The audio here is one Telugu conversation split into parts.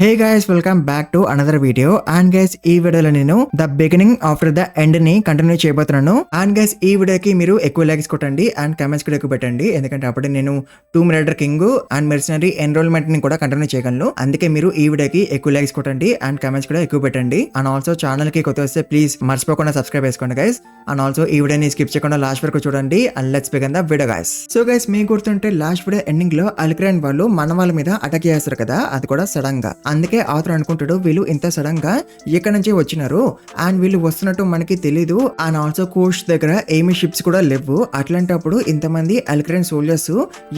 Hey guys, welcome back to another video. And guys, ఈ వీడియోలో నేను the beginning after the end ని కంటిన్యూ చేయబోతున్నాను. అండ్ గైస్, ఈ వీడియోకి మీరు ఎక్కువ లైక్స్ కొట్టండి అండ్ కామెంట్స్ కూడా ఎక్కువ పెట్టండి, ఎందుకంటే అప్పుడే నేను tomb raider king and mercenary enrolment ని కూడా కంటిన్యూ చేయగలను. అందుకే మీరు ఈ వీడియోకి ఎక్కువ లైక్స్ కొట్టండి అండ్ కామెంట్స్ కూడా ఎక్కువ పెట్టండి. అండ్ ఆల్సో ఛానల్ కి కొత్త వస్తే ప్లీజ్ మర్చిపోకుండా సబ్స్క్రైబ్ చేసుకోండి గైస్. అండ్ ఆల్సో ఈ వీడియోని స్కిప్ చేయకుండా లాస్ట్ వరకు చూడండి. And let's begin the video guys. So guys, మీకు గుర్తుంటే లాస్ట్ వీడియో ఎండింగ్ లో అల్క్రైన్ వాళ్ళు మన వాళ్ళ మీద అటాక్ చేస్తారు కదా, అది కూడా సడన్ గా. అందుకే ఆథర్ అనుకుంటాడు వీళ్ళు ఇంత సడన్ గా ఇక్కడ నుంచి వచ్చినారు అండ్ వీళ్ళు వస్తున్నట్టు మనకి తెలీదు. అండ్ ఆల్సో కోస్ట్ దగ్గర ఏమి షిప్స్ కూడా లేవు. అట్లాంటప్పుడు ఇంతమంది అల్క్రైన్ సోల్జర్స్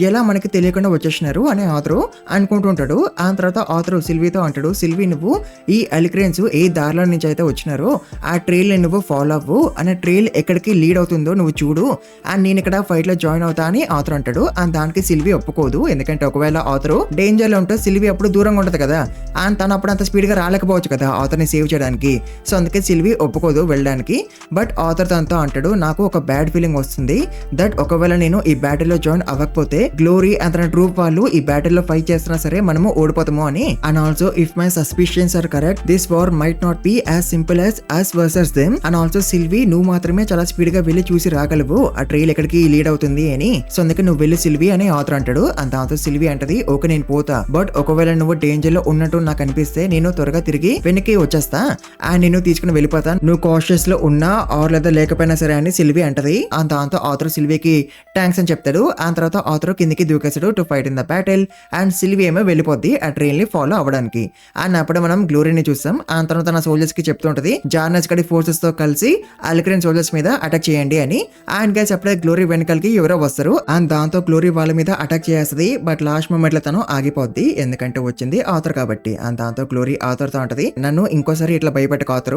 ఎలా మనకి తెలియకుండా వచ్చేసినారు అని ఆథర్ అనుకుంటుంటాడు. ఆ తర్వాత ఆథర్ సిల్వీతో అంటాడు, సిల్వీ నువ్వు ఈ అల్క్రైన్స్ ఏ దారిలో నుంచి అయితే వచ్చినారో ఆ ట్రైల్ నువ్వు ఫాలో అవ్వు, అనే ట్రైల్ ఎక్కడికి లీడ్ అవుతుందో నువ్వు చూడు అండ్ నేను ఇక్కడ ఫైట్ లో జాయిన్ అవుతా అని ఆథర్ అంటాడు. అండ్ దానికి సిల్వీ ఒప్పుకోదు, ఎందుకంటే ఒకవేళ ఆథర్ డేంజర్ లో ఉంటే సిల్వీ అప్పుడు దూరంగా ఉంటది కదా అండ్ తను అప్పుడు అంత స్పీడ్ గా రాలేకపోవచ్చు కదా ఆథర్ని సేవ్ చేయడానికి. సో అందుకే సిల్వీ ఒప్పుకోదు వెళ్ళడానికి. బట్ ఆథర్ తనతో అంటాడు, నాకు ఒక బ్యాడ్ ఫీలింగ్ వస్తుంది దట్ ఒకవేళ నేను ఈ బ్యాటిల్ లో జాయిన్ అవ్వకపోతే గ్లోరీ అండ్ తన ట్రూప్ వాళ్ళు ఈ బ్యాటిల్ లో ఫైట్ చేస్తున్నా సరే మనము ఓడిపోతాము అని. And also if my suspicions are correct this war might not be as simple as us versus them. And also Sylvie నువ్వు మాత్రమే చాలా స్పీడ్ గా వెళ్ళి చూసి రాగలవు ఆ ట్రైల్ ఎక్కడికి లీడ్ అవుతుంది అని. సో అందుకే నువ్వు వెళ్ళి సిల్వీ అని ఆథర్ అంటాడు. అండ్ దాంతో సిల్వీ అంటది, ఓకే నేను పోతా, బట్ ఒకవేళ నువ్వు డేంజర్ లో ఉన్నట్టు నాకు అనిపిస్తే నేను త్వరగా తిరిగి వెనక్కి వచ్చేస్తా అండ్ నేను తీసుకుని వెళ్ళిపోతా, నువ్వు కాషియస్ లో ఉన్నా ఆర్ లేదా లేకపోయినా సరే అని సిల్వీ అంటది. అండ్ దాంతో ఆథర్ సిల్వీకి థ్యాంక్స్ అని చెప్తాడు. ఆ తర్వాత ఆథర్ కిందికి దూకేస్తాడు to fight in the battle and Sylvie ఏమో వెళ్ళిపోద్ది ఆ ట్రైన్ ని ఫాలో అవ్వడానికి. అండ్ అప్పుడే మనం గ్లోరీని చూస్తాం. ఆ తర్వాత తన సోల్జర్స్ కి చెప్తుంటది జార్నస్ గడి ఫోర్సెస్ తో కలిసి అల్క్రైన్ సోల్జర్స్ మీద అటాక్ చేయండి అని. అండ్ గైస్ అప్పుడే గ్లోరీ వెనకాలకి ఎవరో వస్తారు అండ్ దాంతో గ్లోరీ వాళ్ళ మీద అటాక్ చేస్తుంది. బట్ లాస్ట్ మూమెంట్ లో తను ఆగిపోద్ది, ఎందుకంటే వచ్చింది ఆథర్ కాబట్టి. అండ్ దాంతో గ్లోరీ ఆథర్ తో ఉంటది, నన్ను ఇంకోసారి ఇట్లా భయపెట్టకు ఆథర్.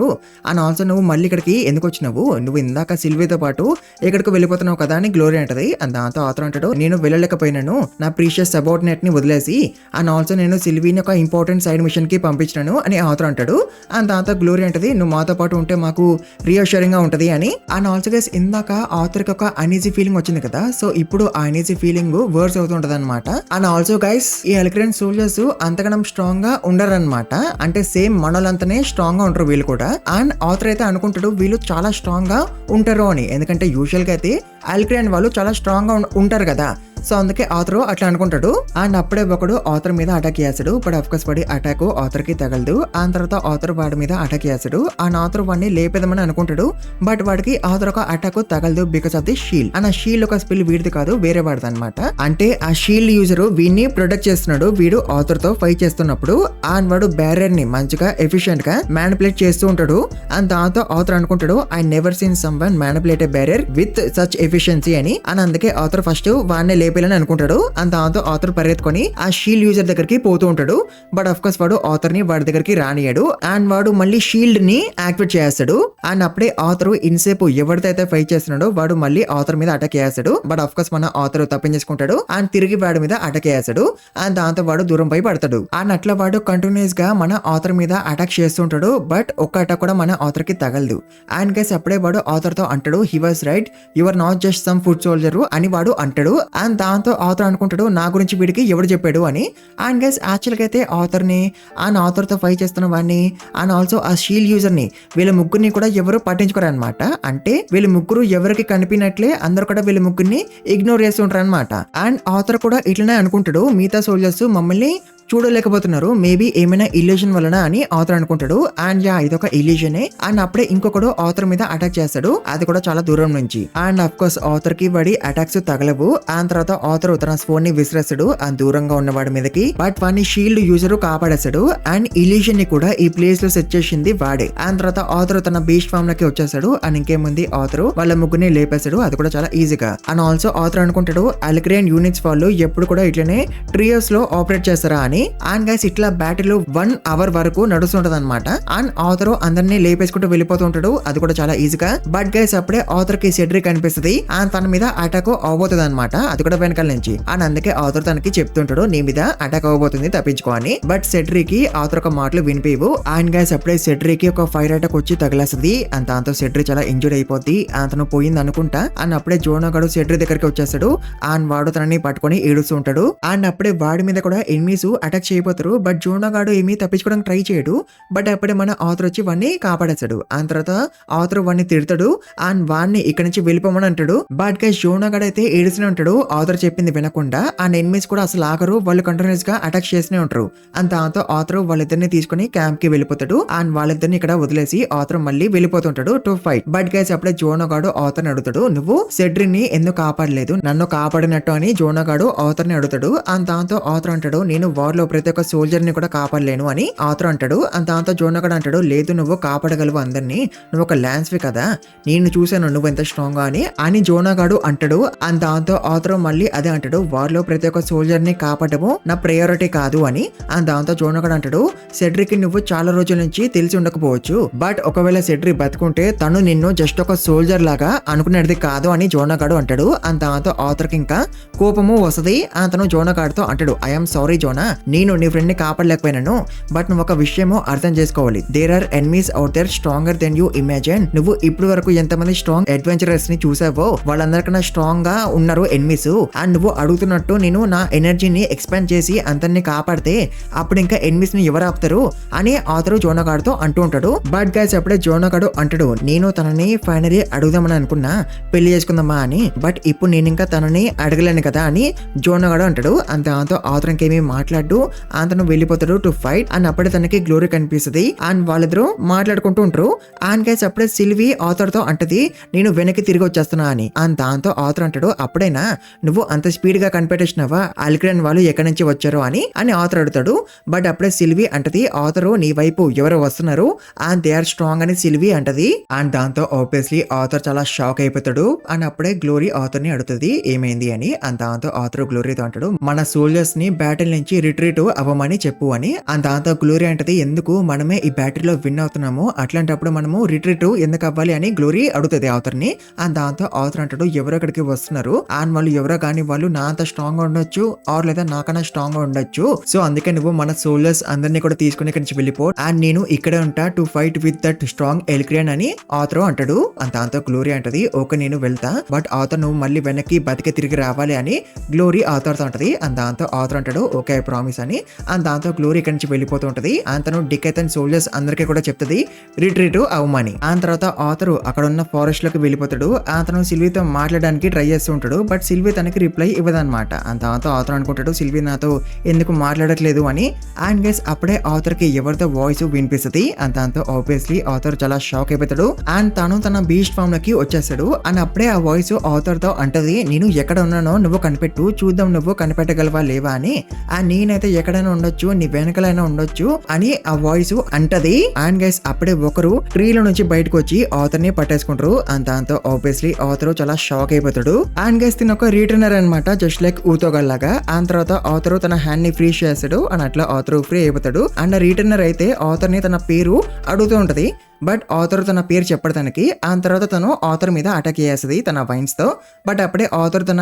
అండ్ ఆల్సో నువ్వు మళ్ళీ ఇక్కడికి ఎందుకు వచ్చినావు, నువ్వు ఇందాక సిల్వీతో పాటు ఎక్కడికి వెళ్ళిపోతున్నావు కదా అని గ్లోరీ అంటది. అండ్ దాంతో ఆథర్ అంటాడు, నేను వెళ్ళలేకపోయినాను నా ప్రీషియస్ సబార్డినేట్ ని వదిలేసి. అండ్ ఆల్సో నేను సిల్వీని ఒక ఇంపార్టెంట్ సైడ్ మిషన్ కి పంపించినాను అని ఆథర్ అంటాడు. అండ్ దాంతో గ్లోరీ అంటది, నువ్వు మాతో పాటు ఉంటే మాకు రియాష్యూరింగ్ గా ఉంటది అని. అండ్ ఆల్సో గైస్ ఇందాక ఆథర్ కి ఒక అనీజీ ఫీలింగ్ వచ్చింది కదా, సో ఇప్పుడు ఆ అనీజీ ఫీలింగ్ వర్స్ అవుతుంటది అనమాట. అండ్ ఆల్సో గైస్ ఈ అల్క్రైన్ సోల్జర్స్ అంతగానం స్ట్రాంగ్ గా ఉండరు అనమాట, అంటే సేమ్ మనలంతనే స్ట్రాంగ్ గా ఉంటారు వీళ్ళు కూడా. అండ్ ఆథర్ అయితే అనుకుంటాడు వీళ్ళు చాలా స్ట్రాంగ్ గా ఉంటారు అని, ఎందుకంటే యూజువల్ గా అయితే అల్క్రైన్ వాళ్ళు చాలా స్ట్రాంగ్ గా ఉంటారు కదా, సో అందుకే ఆథర్ అట్లా అనుకుంటాడు. అండ్ అప్పుడే ఒకడు ఆథర్ మీద అటాక్ చేస్తాడు. బట్ అఫ్ కోర్స్ వాడి అటాక్ ఆథర్ కి తగలదు. ఆ తర్వాత ఆథర్ వాడి మీద అటాక్ చేస్తాడు. ఆ ఆథర్ వాడిని లేపేదామని అనుకుంటాడు, బట్ వాడికి ఆథర్ ఒక అటాక్ తగలదు because of the shield. And ఆ షీల్డ్ ఒక స్పిల్ వీడిది కాదు, వేరే వాడిది అనమాట. అంటే ఆ షీల్డ్ యూజర్ వీడిని ప్రొటెక్ట్ చేస్తున్నాడు వీడు ఆథర్ తో ఫైట్ చేస్తున్నప్పుడు. అండ్ వాడు బ్యారియర్ ని మంచిగా ఎఫిషియెంట్ గా మ్యానిపులేట్ చేస్తూ ఉంటాడు. అండ్ దాంతో ఆథర్ అనుకుంటాడు, I never seen some one manipulate a barrier with such efficiency అని. అండ్ అందుకే ఆథర్ ఫస్ట్ వాడిని లేపేయాలని అనుకుంటాడు. అండ్ దాంతో ఆథర్ పరిగెత్తుకొని ఆ షీల్డ్ యూజర్ దగ్గరికి పోతూ ఉంటాడు. బట్ అఫ్ కోర్స్ వాడు ఆథర్ ని వాడి దగ్గరికి రానియాడు. అండ్ వాడు మళ్ళీ షీల్డ్ ని యాక్టివేట్ చేస్తాడు. అండ్ అప్పుడే ఆథర్ ఇన్సేపు ఎవరితో అయితే ఫైట్ చేస్తున్నాడో వాడు మళ్ళీ ఆథర్ మీద అటాక్ చేస్తాడు. బట్ అఫ్ కోర్స్ మన ఆథర్ తప్పించేసుకుంటాడు అండ్ తిరిగి వాడి మీద అటాక్ చేస్తాడు. అండ్ దాంతో వాడు దూరం పై పడతాడు. అండ్ అట్లా వాడు కంటిన్యూస్ గా మన ఆథర్ మీద అటాక్ చేస్తుంటాడు. బట్ ఒక్క అటాక్ కూడా మన ఆథర్ కి తగలదు. అండ్ గైస్ అప్పుడే వాడు ఆథర్ తో అంటాడు, he was right, you are not just some foot soldier అని వాడు అంటాడు. అండ్ దాంతో ఆథర్ అనుకుంటాడు, నా గురించి వీడికి ఎవడు చెప్పాడు అని. అండ్ గైస్ యాక్చువల్ గా అయితే ఆథర్ ని అండ్ ఆథర్ తో ఫైట్ చేస్తున్న వాడిని అండ్ ఆల్సో ఆ షీల్డ్ యూజర్ ని వీళ్ళ ముగ్గురిని కూడా ఎవరు పట్టించుకోరు అనమాట. అంటే వీళ్ళ ముగ్గురు ఎవరికి కనిపినట్లే అందరు కూడా వీళ్ళ ముగ్గురిని ఇగ్నోర్ చేస్తుంటారు అనమాట. అండ్ ఆథర్ కూడా ఇట్లనే అనుకుంటాడు, మిగతా సోల్జర్స్ మమ్మల్ని చూడలేకపోతున్నారు, మేబీ ఏమైనా ఇల్యూషన్ వలన అని ఆథర్ అనుకుంటాడు. అండ్ యా ఇదొక ఇల్యూషనే. అండ్ అప్పుడే ఇంకొకడు ఆథర్ మీద అటాక్ చేస్తాడు, అది కూడా చాలా దూరం నుంచి. అండ్ అఫ్ కోర్స్ ఆథర్ కి వాడి అటాక్స్ తగలవు. అండ్ తర్వాత ఆథర్ తన ఫోన్ ని విసిరేస్తాడు ఆ దూరంగా ఉన్న వాడి మీదకి. బట్ వాడిని షీల్డ్ యూజర్ కాపాడేస్తాడు. అండ్ ఇల్యూషన్ ని కూడా ఈ ప్లేస్ లో సెట్ చేసింది వాడే. అండ్ తర్వాత ఆథర్ తన బీస్ట్ ఫామ్ లకి వచ్చేస్తాడు. అండ్ ఇంకేముంది ఆథర్ వాళ్ళ ముగ్గురిని లేపేస్తాడు, అది కూడా చాలా ఈజీగా. అండ్ ఆల్సో ఆథర్ అనుకుంటాడు అల్క్రైన్ యూనిట్స్ వాళ్ళు ఎప్పుడు కూడా ఇట్లనే ట్రియోస్ లో ఆపరేట్ చేస్తారా అని. అండ్ గైస్ ఇట్లా బ్యాటిల్ 1 hour వరకు నడుస్తుంటది అనమాట. అండ్ ఆథర్ అందరినీ లేపేసుకుంటూ వెళ్ళిపోతూ ఉంటాడు, అది కూడా చాలా ఈజీగా. బట్ గైస్ అప్పుడే ఆథర్ కి సెడ్రిక్ అనిపిస్తుంది అండ్ తన మీద అటాక్ అవబోతుంది అనమాట, అది కూడా వెనకాల నుంచి. అండ్ అందుకే ఆథర్ తనకి చెప్తుంటాడు, నీ మీద అటాక్ అవబోతుంది తప్పించుకో అని. బట్ సెడ్రికి ఆథర్ ఒక మాటలు వినిపివు. అండ్ గైస్ అప్పుడే సెడ్రికి ఒక ఫైర్ అటాక్ వచ్చి తగిలేస్తుంది. అండ్ దాంతో సెడ్రి చాలా ఇంజూర్ అయిపోద్ది. అతను పోయింది అనుకుంటా. అండ్ అప్పుడే జోనాగాడు సెడ్రి దగ్గరికి వచ్చేస్తాడు. అండ్ వాడు తనని పట్టుకొని ఏడుస్తూ ఉంటాడు. అండ్ అప్పుడే వాడి మీద కూడా ఎనిమీస్ అటాక్ చేయబోతారు. బట్ జోనో గాడు ఏమీ తప్పించుకోవడానికి ట్రై చేయడు. బట్ అప్పుడే మన ఆథర్ వచ్చి వాడిని కాపాడేస్తాడు. ఆ తర్వాత ఆథర్ వాడిని తిడతాడు అండ్ వాడిని ఇక్కడ నుంచి వెళ్ళిపోమని అంటాడు. బట్ గైస్ జోనో గాడు అయితే ఏడుస్తూనే ఉంటాడు ఆథర్ చెప్పింది వినకుండా. అండ్ ఎనిమీస్ కూడా అసలు ఆగరు, వాళ్ళు కంటిన్యూస్ గా అటాక్ చేస్తూనే ఉంటారు. అండ్ దాంతో ఆథర్ వాళ్ళిద్దరిని తీసుకుని క్యాంప్ కి వెళ్ళిపోతాడు. అండ్ వాళ్ళిద్దరిని ఇక్కడ వదిలేసి ఆథర్ మళ్ళీ వెళ్ళిపోతుంటాడు టు ఫైట్. బట్ గైస్ అప్పుడే జోనో గాడు ఆథర్ ని అడుగుతాడు, నువ్వు సెడ్రిని ఎందుకు కాపాడలేదు, నన్ను కాపాడినట్టు అని జోనో గాడు ఆథర్ ని అడుగుతాడు. అండ్ దాంతో ఆథర్ అంటాడు, నేను వార్ లో ప్రతి ఒక్క సోల్జర్ ని కూడా కాపాడలేను అని ఆథర్ అంటాడు. అండ్ దాంతో జోనో గాడు అంటాడు, లేదు నువ్వు కాపాడగలవు అందరినీ, నువ్వు ఒక ల్యాన్స్వి కదా, నేను చూసాను నువ్వు ఎంత స్ట్రాంగ్ గా అని జోనో గాడు అంటాడు. అండ్ దాంతో ఆథర్ మళ్ళీ అదే అంటాడు, వార్ లో ప్రతి ఒక్క సోల్జర్ ని కాపాడము నా ప్రయారిటీ కాదు అని. అండ్ దాంతో జోనో గాడు అంటాడు, సెడ్రిక్ నువ్వు చాలా రోజుల నుంచి తెలిసి ఉండకపోవచ్చు, బట్ ఒకవేళ సెడ్రిక్ బతుకుంటే తను నిన్ను జస్ట్ ఒక సోల్జర్ లాగా అనుకునేది కాదు అని జోనో గాడు అంటాడు. అండ్ దాంతో ఆథర్ కి ఇంకా కోపము వస్తుంది. అతను జోనో గాడితో అంటాడు, ఐఎమ్ సారీ జోనా, నేను నీ ఫ్రెండ్ ని కాపాడలేకపోయినాను, బట్ నువ్వు ఒక విషయము అర్థం చేసుకోవాలి, there are enemies out there stronger than you imagine. నువ్వు ఇప్పుడు వరకు ఎంతమంది స్ట్రాంగ్ అడ్వెంచరర్స్ ని చూసావో వాళ్ళందరికన్నా స్ట్రాంగ్ గా ఉన్నారు ఎనిమీస్. అండ్ నువ్వు అడుగుతున్నట్టు నేను నా ఎనర్జీని ఎక్స్పాండ్ చేసి అందరినీ కాపాడితే అప్పుడు ఇంకా ఎనిమీస్ ని ఎవరు ఆపుతారు అని ఆథర్ జోనో గాడితో అంటూ ఉంటాడు. బట్ గైస్ అప్పుడే జోనో గాడు అంటాడు, నేను తనని ఫైనలీ అడుగుదామని అనుకున్నా పెళ్లి చేసుకుందామా అని, బట్ ఇప్పుడు నేను ఇంకా తనని అడగలేను కదా అని జోనో గాడు అంటాడు. అంత దాంతో ఆథర్ ఇంకేమీ మాట్లాడు అతను వెళ్ళిపోతాడు టు ఫైట్. అండ్ అప్పుడే తనకి గ్లోరీ కనిపిస్తుంది. అండ్ వాళ్ళిద్దరూ మాట్లాడుకుంటూ ఉంటారు. అండ్ గైస్ అప్పుడే సిల్వీ ఆథర్ తో అంటది, నేను వెనక్కి తిరిగి వచ్చేస్తున్నా అని. అండ్ దాంతో ఆథర్ అంటాడు, అప్పుడైనా నువ్వు అంత స్పీడ్ గా కనిపెట్టేసినావా అల్క్రెన్ వాళ్ళు ఎక్కడి నుంచి వచ్చారు అని ఆథర్ అడుగుతాడు. బట్ అప్పుడే సిల్వీ అంటది, ఆథర్ నీ వైపు ఎవరో వస్తున్నారు అండ్ దే ఆర్ స్ట్రాంగ్ అని సిల్వీ అంటది. అండ్ దాంతో ఆబ్వియస్లీ ఆథర్ చాలా షాక్ అయిపోతాడు. అండ్ అప్పుడే గ్లోరీ ఆథర్ ని అడుగుతుంది ఏమైంది అని. అండ్ దాంతో ఆథర్ గ్లోరీతో అంటాడు, మన సోల్జర్స్ ని బ్యాటిల్ నుంచి రిట్రీట్ అవ్వమని చెప్పు అని. అండ్ దాంతో గ్లోరీ అంటది, ఎందుకు మనమే ఈ బ్యాటిల్ లో విన్ అవుతున్నాము, అట్లాంటప్పుడు మనము రిట్రీట్ ఎందుకు అవ్వాలి అని గ్లోరీ అడుగుతుంది ఆథర్ ని. అండ్ దాంతో ఆథర్ అంటాడు, ఎవరో ఇక్కడికి వస్తున్నారు అండ్ వాళ్ళు ఎవరో కానీ వాళ్ళు నా అంత స్ట్రాంగ్ గా ఉండొచ్చు ఆర్ లేదా నాకన్నా స్ట్రాంగ్ గా ఉండొచ్చు, సో అందుకే నువ్వు మన సోల్జర్స్ అందరినీ కూడా తీసుకుని ఇక్కడి నుంచి వెళ్ళిపో అండ్ నేను ఇక్కడే ఉంటా to fight with that strong Alacryan అని ఆథర్ అంటాడు. అండ్ దాంతో గ్లోరీ అంటది, ఓకే నేను వెళ్తా, బట్ ఆథర్ నువ్వు మళ్ళీ వెనక్కి బతికి తిరిగి రావాలి అని గ్లోరీ ఆథర్ తో అంటది. అండ్ దాంతో ఆథర్ అంటాడు, ఓకే ఐ ప్రామిస్ అని. అండ్ దాంతో గ్లోరీ ఇక్కడి నుంచి వెళ్ళిపోతూ ఉంటది. అండ్ తను డికెతన్ సోల్జర్స్ అందరికీ కూడా చెప్తుంది రిట్రీట్ అవ్వమని. ఆ తర్వాత ఆథర్ అక్కడ ఉన్న ఫారెస్ట్ లోకి వెళ్ళిపోతాడు. అతను సిల్వీతో మాట్లాడడానికి ట్రై చేస్తూ ఉంటాడు. బట్ సిల్వీ తనకి రిప్లై ఇవ్వదన్నమాట. అండ్ దాంతో ఆథర్ అనుకుంటాడు, సిల్వీ నాతో ఎందుకు మాట్లాడట్లేదు అని. అండ్ గైస్ అప్పుడే ఆథర్ కి ఎవరితో వాయిస్ వినిపిస్తుంది. అండ్ దాంతో ఆబ్వియస్లీ ఆథర్ చాలా షాక్ అయిపోతాడు. అండ్ తను తన బీస్ట్ ఫామ్ లోకి వచ్చేస్తాడు. అండ్ అప్పుడే ఆ వాయిస్ ఆథర్ తో అంటది, నేను ఎక్కడ ఉన్నానో నువ్వు కనిపెట్టు, చూద్దాం నువ్వు కనిపెట్టగలవా లేవా అని. అండ్ నేనైతే ఎక్కడైనా ఉండొచ్చు, నీ వెనకలైనా ఉండొచ్చు అని ఆ వాయిస్ అంటది. అండ్ గైస్ అప్పుడే ఒకరు ట్రీల నుంచి బయటకు వచ్చి ఆథర్ ని పట్టేసుకుంటారు. అండ్ దాంతో ఆబ్వియస్లీ ఆథర్ చాలా షాక్ అయిపోతాడు. అండ్ గైస్ తిన ఒక రిటర్నర్ అనమాట, జస్ట్ లైక్ ఊతోగల్ లాగా. అండ్ తర్వాత ఆథర్ తన హ్యాండ్ ని ఫ్రీ చేస్తాడు. అండ్ అట్లా ఆథర్ ఫ్రీ అయిపోతాడు. అండ్ రిటర్నర్ అయితే ఆథర్ ని తన పేరు అడుగుతూ ఉంటది. బట్ ఆథర్ తన పేరు చెప్పడు తనకి. ఆ తర్వాత తను ఆథర్ మీద అటాక్ చేస్తుంది తన వైన్స్ తో. బట్ అప్పుడే ఆథర్ తన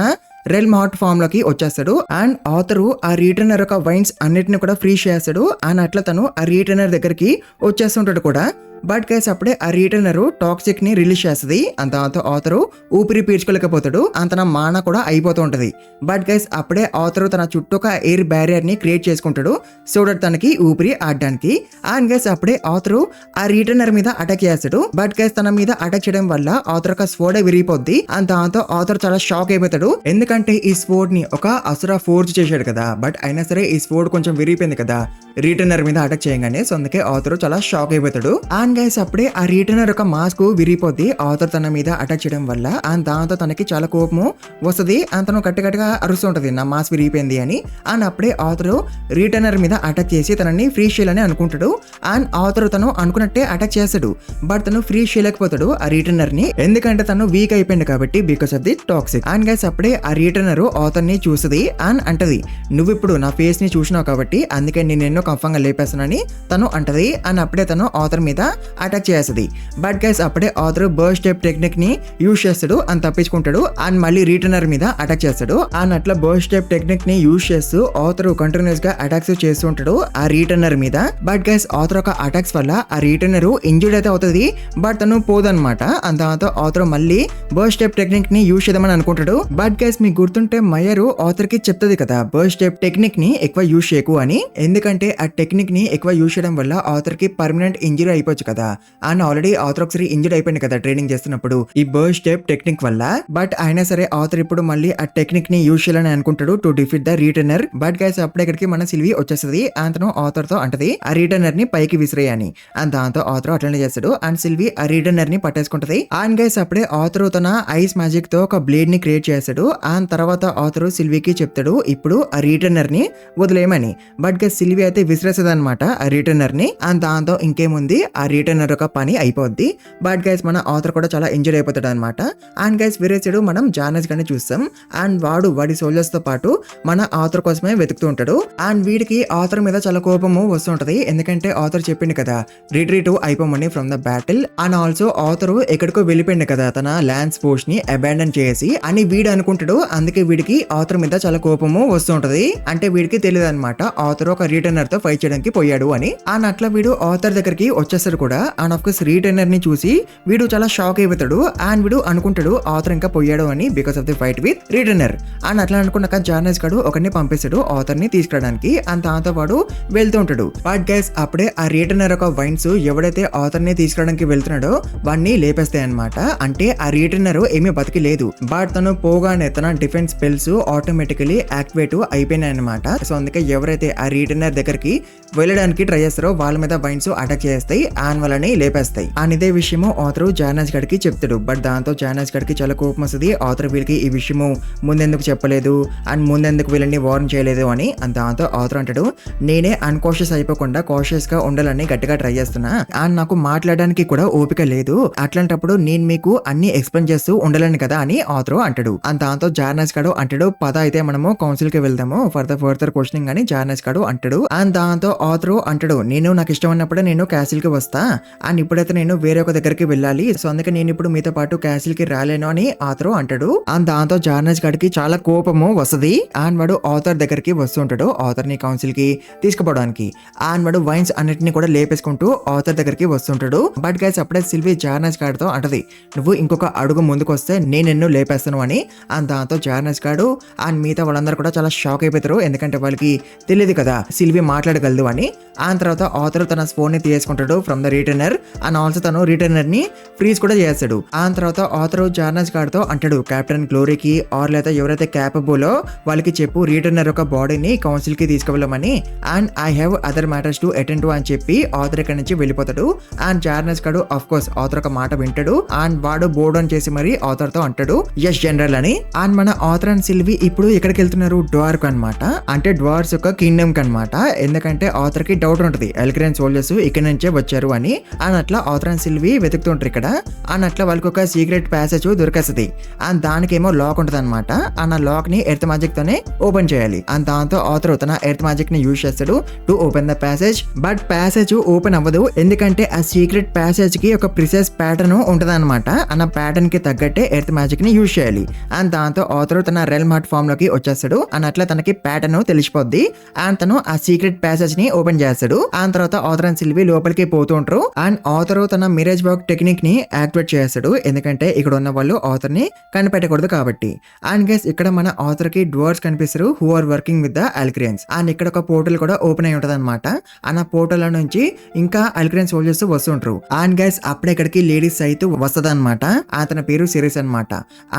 రెల్మ్ హార్ట్ ఫామ్ లోకి వచ్చేస్తాడు. అండ్ ఆథర్ ఆ రిటర్నర్ యొక్క వైన్స్ అన్నిటిని కూడా ఫ్రీ చేస్తాడు. అండ్ అట్లా తను ఆ రిటర్నర్ దగ్గరికి వచ్చేస్తుంటాడు కూడా. బట్ గైస్ అప్పుడే ఆ రిటర్నర్ టాక్సిక్ ని రిలీజ్ చేస్తుంది. అంత ఆథర్ ఊపిరి పీల్చుకోలేకపోతాడు. తన మాన కూడా అయిపోతూ ఉంటది. బట్ గైస్ అప్పుడే ఆథర్ తన చుట్టూ ఒక ఎయిర్ బ్యారియర్ ని క్రియేట్ చేసుకుంటాడు సో దట్ తనకి ఊపిరి ఆడడానికి. అండ్ గైస్ అప్పుడే ఆథర్ ఆ రిటర్నర్ మీద అటాక్ చేస్తాడు. బట్ గైస్ తన మీద అటాక్ చేయడం వల్ల ఆథర్ ఒక స్వోర్డ్ విరిగిపోద్ది. దాంతో ఆథర్ చాలా షాక్ అయిపోతాడు. ఎందుకంటే ఈ స్వోర్డ్ ని ఒక అసుర ఫోర్స్ చేశాడు కదా, బట్ అయినా సరే ఈ స్వోర్డ్ కొంచెం విరిగిపోయింది కదా రిటర్నర్ మీద అటాక్ చేయగానే. సో అందుకే ఆథర్ చాలా షాక్ అయిపోతాడు. అండ్ గైస్ అప్పుడే ఆ రిటర్నర్ ఒక మాస్క్ విరిగిపోద్ది ఆథర్ తన మీద అటాక్ చేయడం వల్ల. అండ్ దాంతో తనకి చాలా కోపము వస్తుంది. తను గట్టిగా అరుస్తుంటది నా మాస్క్ విరిగిపోయింది అని. అండ్ అప్పుడే ఆథర్ రిటర్నర్ మీద అటాక్ చేసి తనని ఫ్రీ చేయాలని అనుకుంటాడు. అండ్ ఆథర్ తను అనుకున్నట్టే అటాక్ చేస్తాడు. బట్ తను ఫ్రీ చేయలేకపోతాడు ఆ రిటర్నర్ ని, ఎందుకంటే తను వీక్ అయిపోయింది కాబట్టి because of the toxic. And guys అప్పుడే ఆ రిటర్నర్ ఆథర్ ని చూస్తుంది. అండ్ అంటది, నువ్వు ఇప్పుడు నా ఫేస్ ని చూసినావు కాబట్టి అందుకే నేను ఎన్నో కంఫంగా లేపేస్తానని తను అంటది. అండ్ అప్పుడే తను ఆథర్ మీద అటాక్ చేస్తుంది. బట్ గైస్ అప్పుడే ఆథర్ బర్స్ట్ స్టెప్ టెక్నిక్ ని యూజ్ చేస్తాడు అని తప్పించుకుంటాడు అండ్ మళ్ళీ రిటర్నర్ మీద అటాక్ చేస్తాడు. అండ్ అట్లా బర్స్ట్ స్టెప్ టెక్నిక్ ని యూజ్ చేస్తూ ఆథర్ కంటిన్యూస్ గా అటాక్స్ చేస్తూ ఉంటాడు ఆ రిటర్నర్ మీద. బట్ గైస్ ఆథర్ ఒక అటాక్స్ వల్ల ఆ రిటర్నర్ ఇంజూర్డ్ అయితే అవుతుంది బట్ తను పోదన్నమాట. అంత తర్వాత ఆథర్ మళ్ళీ బర్స్ట్ స్టెప్ టెక్నిక్ ని యూజ్ చేద్దామని అనుకుంటాడు. బట్ గైస్ మీకు గుర్తుంటే మయరు ఆథర్ కి చెప్తుంది కదా బర్స్ట్ స్టెప్ టెక్నిక్ ని ఎక్కువ యూజ్ చేయకు అని, ఎందుకంటే ఆ టెక్నిక్ ని ఎక్కువ యూజ్ చేయడం వల్ల ఆథర్ కి పర్మనెంట్ ఇంజరీ అయిపోవచ్చు కదా. అండ్ ఆల్రెడీ ఆథర్ ఒకసారి ఇంజరీ అయిపోయింది కదా ట్రైనింగ్ చేస్తున్నప్పుడు ఈ బర్స్ట్ స్టెప్ టెక్నిక్ వల్ల. బట్ అయినా సరే ఆథర్ ఇప్పుడు మళ్ళీ ఆ టెక్నిక్ ని యూజ్ చేయాలని అనుకుంటాడు to defeat the returner. But guys అప్పుడు ఇక్కడికి మన సిల్వి వచ్చేస్తుంది. అతను ఆథర్ తో అంటది ఆ రిటర్నర్ ని పైకి విసిరేయని. అండ్ దాంతో ఆథర్ అట్లనే చేస్తాడు అండ్ సిల్వి ఆ రిటర్నర్ ని పట్టేసుకుంటది. అండ్ గైస్ అప్పుడే ఆథర్ తన ఐస్ మ్యాజిక్ తో ఒక బ్లేడ్ ని క్రియేట్ చేస్తాడు. అండ్ తర్వాత ఆథర్ సిల్వికి చెప్తాడు ఇప్పుడు ఆ రిటర్నర్ ని వదిలేయమని. బట్ గైస్ సిల్వి అయితే విసిరేస్తుంది అనమాట ఆ రిటర్నర్ ని. అండ్ దాంతో ఇంకేముంది ఆ రిటర్నర్ ఒక పని అయిపోద్ది. బట్ గైస్ మన ఆథర్ కూడా చాలా ఇంజూర్ అయిపోతాడు అనమాట. అండ్ గైస్ విరేసాడు మనం జానస్ గాని చూస్తాం. అండ్ వాడి సోల్జర్స్ తో పాటు మన ఆథర్ కోసమే వెతుకుతూ ఉంటాడు. అండ్ వీడికి ఆథర్ మీద చాలా కోపము వస్తుంటది, ఎందుకంటే ఆథర్ చెప్పింది కదా రిట్రీట్ అయిపోమని from the battle. And also Arthur ఎక్కడికో వెళ్ళిపోయింది కదా తన ల్యాండ్స్ పోస్ట్ ని అబాండన్ చేసి అని వీడు అనుకుంటాడు. అందుకే వీడికి ఆథర్ మీద చాలా కోపము వస్తుంటది. అంటే వీడికి తెలియదు అనమాట ఆథర్ ఒక రిటర్నర్ తో ఫైట్ చేయడానికి పోయాడు అని. అండ్ అట్లా వీడు ఆథర్ దగ్గరికి వచ్చేస్తాడు కూడా. అండ్ ఆఫ్ కోర్స్ రిటర్నర్ ని చూసి వీడు చాలా షాక్ అయిపోతాడు. అండ్ వీడు అనుకుంటాడు ఆథర్ ఇంకా పోయాడు అని because of the fight with returner. And అట్లా అనుకున్నాక జానస్ గడు ఒకరిని పంపిస్తాడు ఆథర్ ని తీసుకురావడానికి. అండ్ దాంతో వాడు వెళ్తూ ఉంటాడు. బట్ గైస్ అప్పుడే ఆ రిటర్నర్ ఒక వైన్స్ ఎవడైతే ఆథర్ ని తీసుకురావడానికి వెళ్తున్నాడో వాడిని లేపేస్తాయి అనమాట. అంటే ఆ రిటర్నర్ ఏమీ బతికి లేదు. బట్ తను పోగానే తన డిఫెన్స్ స్పెల్స్ ఆటోమేటికలీ యాక్టివేట్ అయిపోయినాయి అనమాట. సో అందుకే ఎవరైతే ఆ రిటర్నర్ దగ్గరికి వెళ్ళడానికి ట్రై చేస్తారో వాళ్ళ మీద వైన్స్ అటాక్ చేస్తాయి అండ్ వాళ్ళని లేపేస్తాయి. అండ్ ఇదే విషయము ఆథర్ జానస్ గడికి చెప్తాడు. బట్ దాంతో జానస్ గడికి చాలా కోపం వస్తుంది. ఆథర్ వీళ్ళకి ఈ విషయము ముందెందుకు చెప్పలేదు అండ్ ముందెందుకు వీళ్ళని వార్న్ చేయలేదు అని. అండ్ దాంతో ఆథర్ అంటాడు నేనే అన్కాషియస్ అయిపోకుండా కాషియస్ గా ఉండాలని గట్టిగా ట్రై చేస్తున్నా అండ్ నాకు మాట్లాడడానికి కూడా ఓపిక లేదు. అట్లాంటప్పుడు నేను మీకు అన్ని ఎక్స్ప్లెయిన్ చేస్తూ ఉండాలని కదా అని ఆథర్ అంటాడు. అండ్ దాంతో జానస్ గడు అంటాడు పద అయితే మనము కౌన్సిల్ కి వెళ్దాము ఫర్ ద ఫర్దర్ క్వశ్చనింగ్ అని జానస్ గడు అంటాడు. అండ్ దాంతో ఆథర్ అంటాడు నేను నాకు ఇష్టం ఉన్నప్పుడే నేను క్యాసిల్ కి వస్తా అండ్ ఇప్పుడైతే నేను వేరే ఒక దగ్గరికి వెళ్ళాలి. సో అందుకే నేను ఇప్పుడు మీతో పాటు క్యాసిల్ కి రాలేను అని ఆథర్ అంటాడు. అండ్ దాంతో జానస్ గడికి చాలా కోపము వస్తుంది. అండ్ వాడు ఆథర్ దగ్గరికి వస్తుంటాడు ఆథర్ ని కౌన్సిల్ కి తీసుకుపోవడానికి. అండ్ వాడు వైన్స్ అన్నిటిని కూడా లేపేసుకుంటూ ఆథర్ దగ్గరికి వస్తుంటాడు. బట్ గైస్ అప్పుడే సిల్వి జానస్ గాడితో అంటది నువ్వు ఇంకొక అడుగు ముందుకు వస్తే నేను నిన్ను లేపేస్తాను అని. అండ్ దాంతో జానస్ గాడు అండ్ మిగతా వాళ్ళందరూ కూడా చాలా షాక్ అయిపోతారు, ఎందుకంటే వాళ్ళకి తెలియదు కదా సిల్వి మాట్లాడగలదు అని. అండ్ తర్వాత ఆథర్ తన ఫోన్ ని తీసుకుంటాడు ఫ్రమ్ ద రిటర్నర్ అండ్ ఆల్సో తను రిటర్నర్ ని ఫ్రీజ్ కూడా చేస్తాడు. అండ్ తర్వాత ఆథర్ జానస్ గాడితో అంటాడు కెప్టెన్ గ్లోరీకి ఆర్ లేదా ఎవరైతే క్యాపబులో వాళ్ళకి చెప్పు రిటర్నర్ ఒక బాడీని కౌన్సిల్ కి తీసుకువెళ్ళమని. And I have other matters to attend to అని చెప్పి ఆథర్ ఇక్కడ నుంచి వెళ్ళిపోతాడు. అండ్ జానస్ గాడు ఆఫ్ కోర్స్ ఆథర్ ఒక మాట వింటాడు అండ్ వాడు బోర్డ్ ఆన్ చేసి మరి ఆథర్ తో అంటాడు ఎస్ జనరల్ అని. అండ్ మన ఆథర్ అండ్ సిల్వి ఇప్పుడు ఎక్కడికి వెళ్తున్నారు డ్వార్క్ అనమాట, అంటే డ్వార్స్ యొక్క కింగ్డమ్ కి అనమాట. ఎందుకంటే ఆథర్ కి డౌట్ ఉంటుంది ఎల్గ్రెన్ సోల్జర్స్ ఇక్కడ నుంచే వచ్చారు అని. అండ్ అట్లా ఆథర్ అండ్ సిల్వి వెతుకుతుంటారు ఇక్కడ. అండ్ అట్లా వాళ్ళకి ఒక సీక్రెట్ ప్యాసేజ్ దొరికేస్తుంది అండ్ దానికేమో లాక్ ఉంటుంది అనమాట. అండ్ ఆ లాక్ ని ఎర్త్ మ్యాజిక్ తోనే ఓపెన్ చేయాలి. అండ్ దాంతో ఆథర్ తన ఎర్త్ మ్యాజిక్ ని యూజ్ చేస్తాడు to open the passage. But passage open అవ్వదు, ఎందుకంటే ఆ సీక్రెట్ ప్యాసేజ్ కి ఒక ప్రిసైజ్ ప్యాటర్న్ ఉంటది అనమాట. అన్న ప్యాటర్న్ కి తగ్గట్టే ఎర్త్ మ్యాజిక్ ని యూజ్ చేయాలి. అండ్ దాంతో ఆథర్ తన రెల్మ్ హార్ట్ ఫామ్ లోకి వచ్చేస్తాడు. అండ్ అట్లా తనకి ప్యాటర్న్ తెలిసిపోద్ది అండ్ తను ఆ సీక్రెట్ ప్యాసేజ్ ని ఓపెన్ చేస్తాడు. అండ్ తర్వాత ఆథర్ అండ్ సిల్వి లోపలికి పోతూ ఉంటారు. అండ్ ఆథర్ తన మిరేజ్ బాక్ టెక్నిక్ ని యాక్టివేట్ చేస్తాడు, ఎందుకంటే ఇక్కడ ఉన్న వాళ్ళు ఆథర్ ని కనిపెట్టకూడదు కాబట్టి. అండ్ గైస్ ఇక్కడ మన ఆథర్ కి డ్వార్స్ కనిపిస్తారు who are working with the Alacryans. And ఇక్కడ ఒక పోర్టల్ కూడా ఓపెన్ అయి ఉంటది అనమాట. ఆ పోర్టల్ నుంచి ఇంకా అల్క్రియన్ సోల్జర్స్ వస్తుంటారు. అండ్ గైస్ అప్పుడే ఇక్కడికి లేడీస్ అయితే వస్తది అనమాట. అతని పేరు సిరీస్ అనమాట.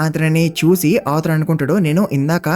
అతనిని చూసి ఆథర్ అనుకుంటాడు నేను ఇందాక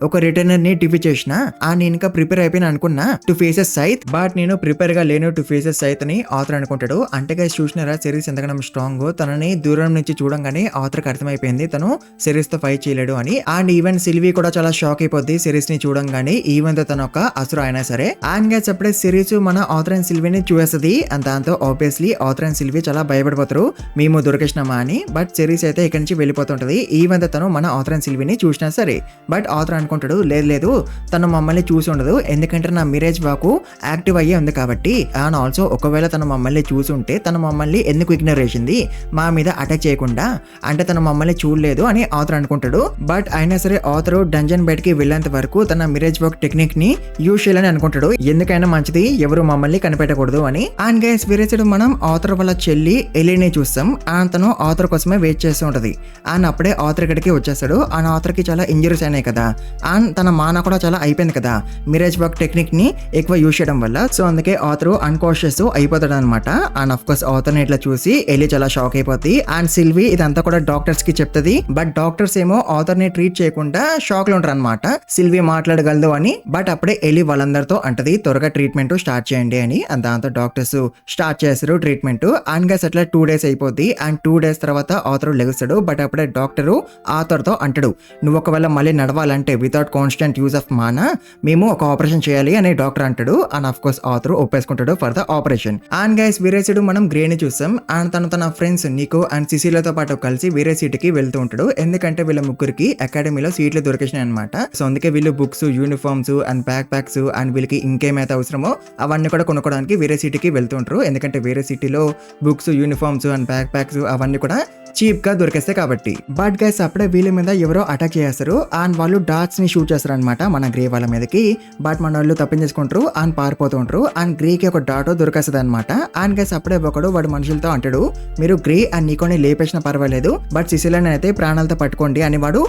ఒక రిటర్నర్ ని డిఫీట్ చేసిన నేను ఇంకా ప్రిపేర్ అయిపోయిన అనుకున్నా టు ఫేసెస్ సైత్, బట్ నేను ప్రిపేర్ గా లేను టు ఫేసెస్ సైత్ అని ఆథర్ అనుకుంటాడు. అంటే గైస్ చూసినారా సిరీస్ ఎంతగానో స్ట్రాంగ్. తనని దూరం నుంచి చూడంగానే ఆథర్ కి అర్థమైపోయింది తను సిరీస్ తో ఫైట్ చేయలేడు అని. అండ్ ఈవెన్ సిల్వి కూడా చాలా షాక్ అయిపోద్ది సిరీస్ ని చూడంగానే, ఈవెన్ తో తన ఒక అసురు అయినా సరే. అండ్ గైస్ అప్పుడే సిరీస్ మన ఆథర్ అండ్ సిల్విని చూసేస్తుంది. అండ్ దాంతో ఆబ్వియస్లీ ఆథర్ అండ్ సిల్వి చాలా భయపడిపోతారు మేము దొరికేసినామా అని. బట్ సిరీస్ అయితే ఇక్కడ నుంచి వెళ్ళిపోతుంటది. ఈవెన్ తను మన ఆథర్ అండ్ సిల్విని చూసినా సరే. బట్ ఆథర్ అనుకుంటాడు లేదు తను మమ్మల్ని చూసి ఉండదు, ఎందుకంటే నా మిరేజ్ వాకు యాక్టివ్ అయ్యే ఉంది కాబట్టి. అండ్ ఆల్సో ఒకవేళ తను మమ్మల్ని వెళ్ళి చూసుంటే తను మమ్మల్ని ఎందుకు ఇగ్నోర్ చేసింది, మా మీద అటాక్ చేయకుండా, అంటే తను మమ్మల్ని చూడలేదు అని ఆథర్ అనుకుంటాడు. బట్ అయినా సరే ఆథర్ డంజన్ బయటికి వెళ్ళేంత వరకు తన మిరేజ్ వర్క్ టెక్నిక్ ని యూజ్ చేయాలని అనుకుంటాడు. ఎందుకైనా మంచిది ఎవరు మమ్మల్ని కనిపెట్టకూడదు అని. అండ్ గైస్ వేరేసాడు మనం ఆథర్ వాళ్ళ చెల్లి ఎలీని చూస్తాం. అండ్ తను ఆథర్ కోసమే వెయిట్ చేస్తూ ఉంటది. అండ్ అప్పుడే ఆథర్ ఇక్కడికి వచ్చేస్తాడు. అండ్ ఆథర్ కి చాలా ఇంజరీస్ అయినాయి కదా, అండ్ తన మాన కూడా చాలా అయిపోయింది కదా మిరేజ్ వర్క్ టెక్నిక్ ని ఎక్కువ యూజ్ చేయడం వల్ల. సో అందుకే ఆథర్ అన్కాన్షియస్ అయిపోతాడు అనమాట. అండ్ అఫ్ కోర్స్ ఆథర్ ని ఇట్లా చూసి ఎలి చాలా షాక్ అయిపోతుంది. అండ్ సిల్వీ ఇదంతా కూడా డాక్టర్స్ కి చెప్తుంది. బట్ డాక్టర్స్ ఏమో ఆథర్ ని ట్రీట్ చేయకుండా షాక్ లో ఉంటారు అనమాట, సిల్వీ మాట్లాడగలదు అని. బట్ అప్పుడే ఎలి వాళ్ళందరితో అంటది త్వరగా ట్రీట్మెంట్ స్టార్ట్ చేయండి అని. అండ్ దాంతో డాక్టర్స్ స్టార్ట్ చేస్తారు ట్రీట్మెంట్. అండ్ గైస్ అట్లా 2 days అయిపోద్ది. అండ్ 2 days తర్వాత ఆథర్ లెగుస్తాడు. బట్ అప్పుడే డాక్టర్ ఆథర్ తో అంటాడు, నువ్వు ఒకవేళ మళ్ళీ నడవాలంటే without constant use of mana మేము ఒక ఆపరేషన్ చేయాలి అని డాక్టర్ అంటాడు. అండ్ అఫ్ కోర్స్ ఆథర్ ఒప్పేసుకుంటాడు for the operation. And guys వేరే సైడ్ మనం గ్రే ని చూస్తాం. అండ్ తన ఫ్రెండ్స్ నికో అండ్ సిసిలతో పాటు కలిసి వేరే సీట్ కి వెళ్తూ ఉంటాడు. ఎందుకంటే వీళ్ళ ముగ్గురికి అకాడమీలో సీట్లు దొరికేసినాయి అనమాట. సో అందుకే వీళ్ళు books, uniforms and back packs and వీళ్ళకి ఇంకేమైతే అవసరమో అవన్నీ కూడా కొనుక్కోవడానికి వేరే సిటీకి వెళ్తూ ఉంటారు. ఎందుకంటే వేరే సిటీలో books, uniforms and back packs అవన్నీ కూడా చీప్ గా దొరికేస్తాయి కాబట్టి. బట్ గైస్ అప్పుడే వీళ్ళ మీద ఎవరో అటాక్ చేస్తారు. అండ్ వాళ్ళు డాట్స్ ని షూట్ చేస్తారు అనమాట మన గ్రే వాళ్ళ మీదకి. బట్ మన వాళ్ళు తప్పించేసుకుంటారు అండ్ పారిపోతూ ఉంటారు. అండ్ గ్రే కి ఒక డాట్ దొరికేస్తుంది అనమాట. అండ్ గైస్ అప్పుడే ఒకడు వాడు మనుషులతో అంటాడు, మీరు గ్రే అండ్ నికోని లేపేసినా పర్వాలేదు, బట్ సిసిలియన్ అయితే ప్రాణాలతో పట్టుకోండి అని వాడు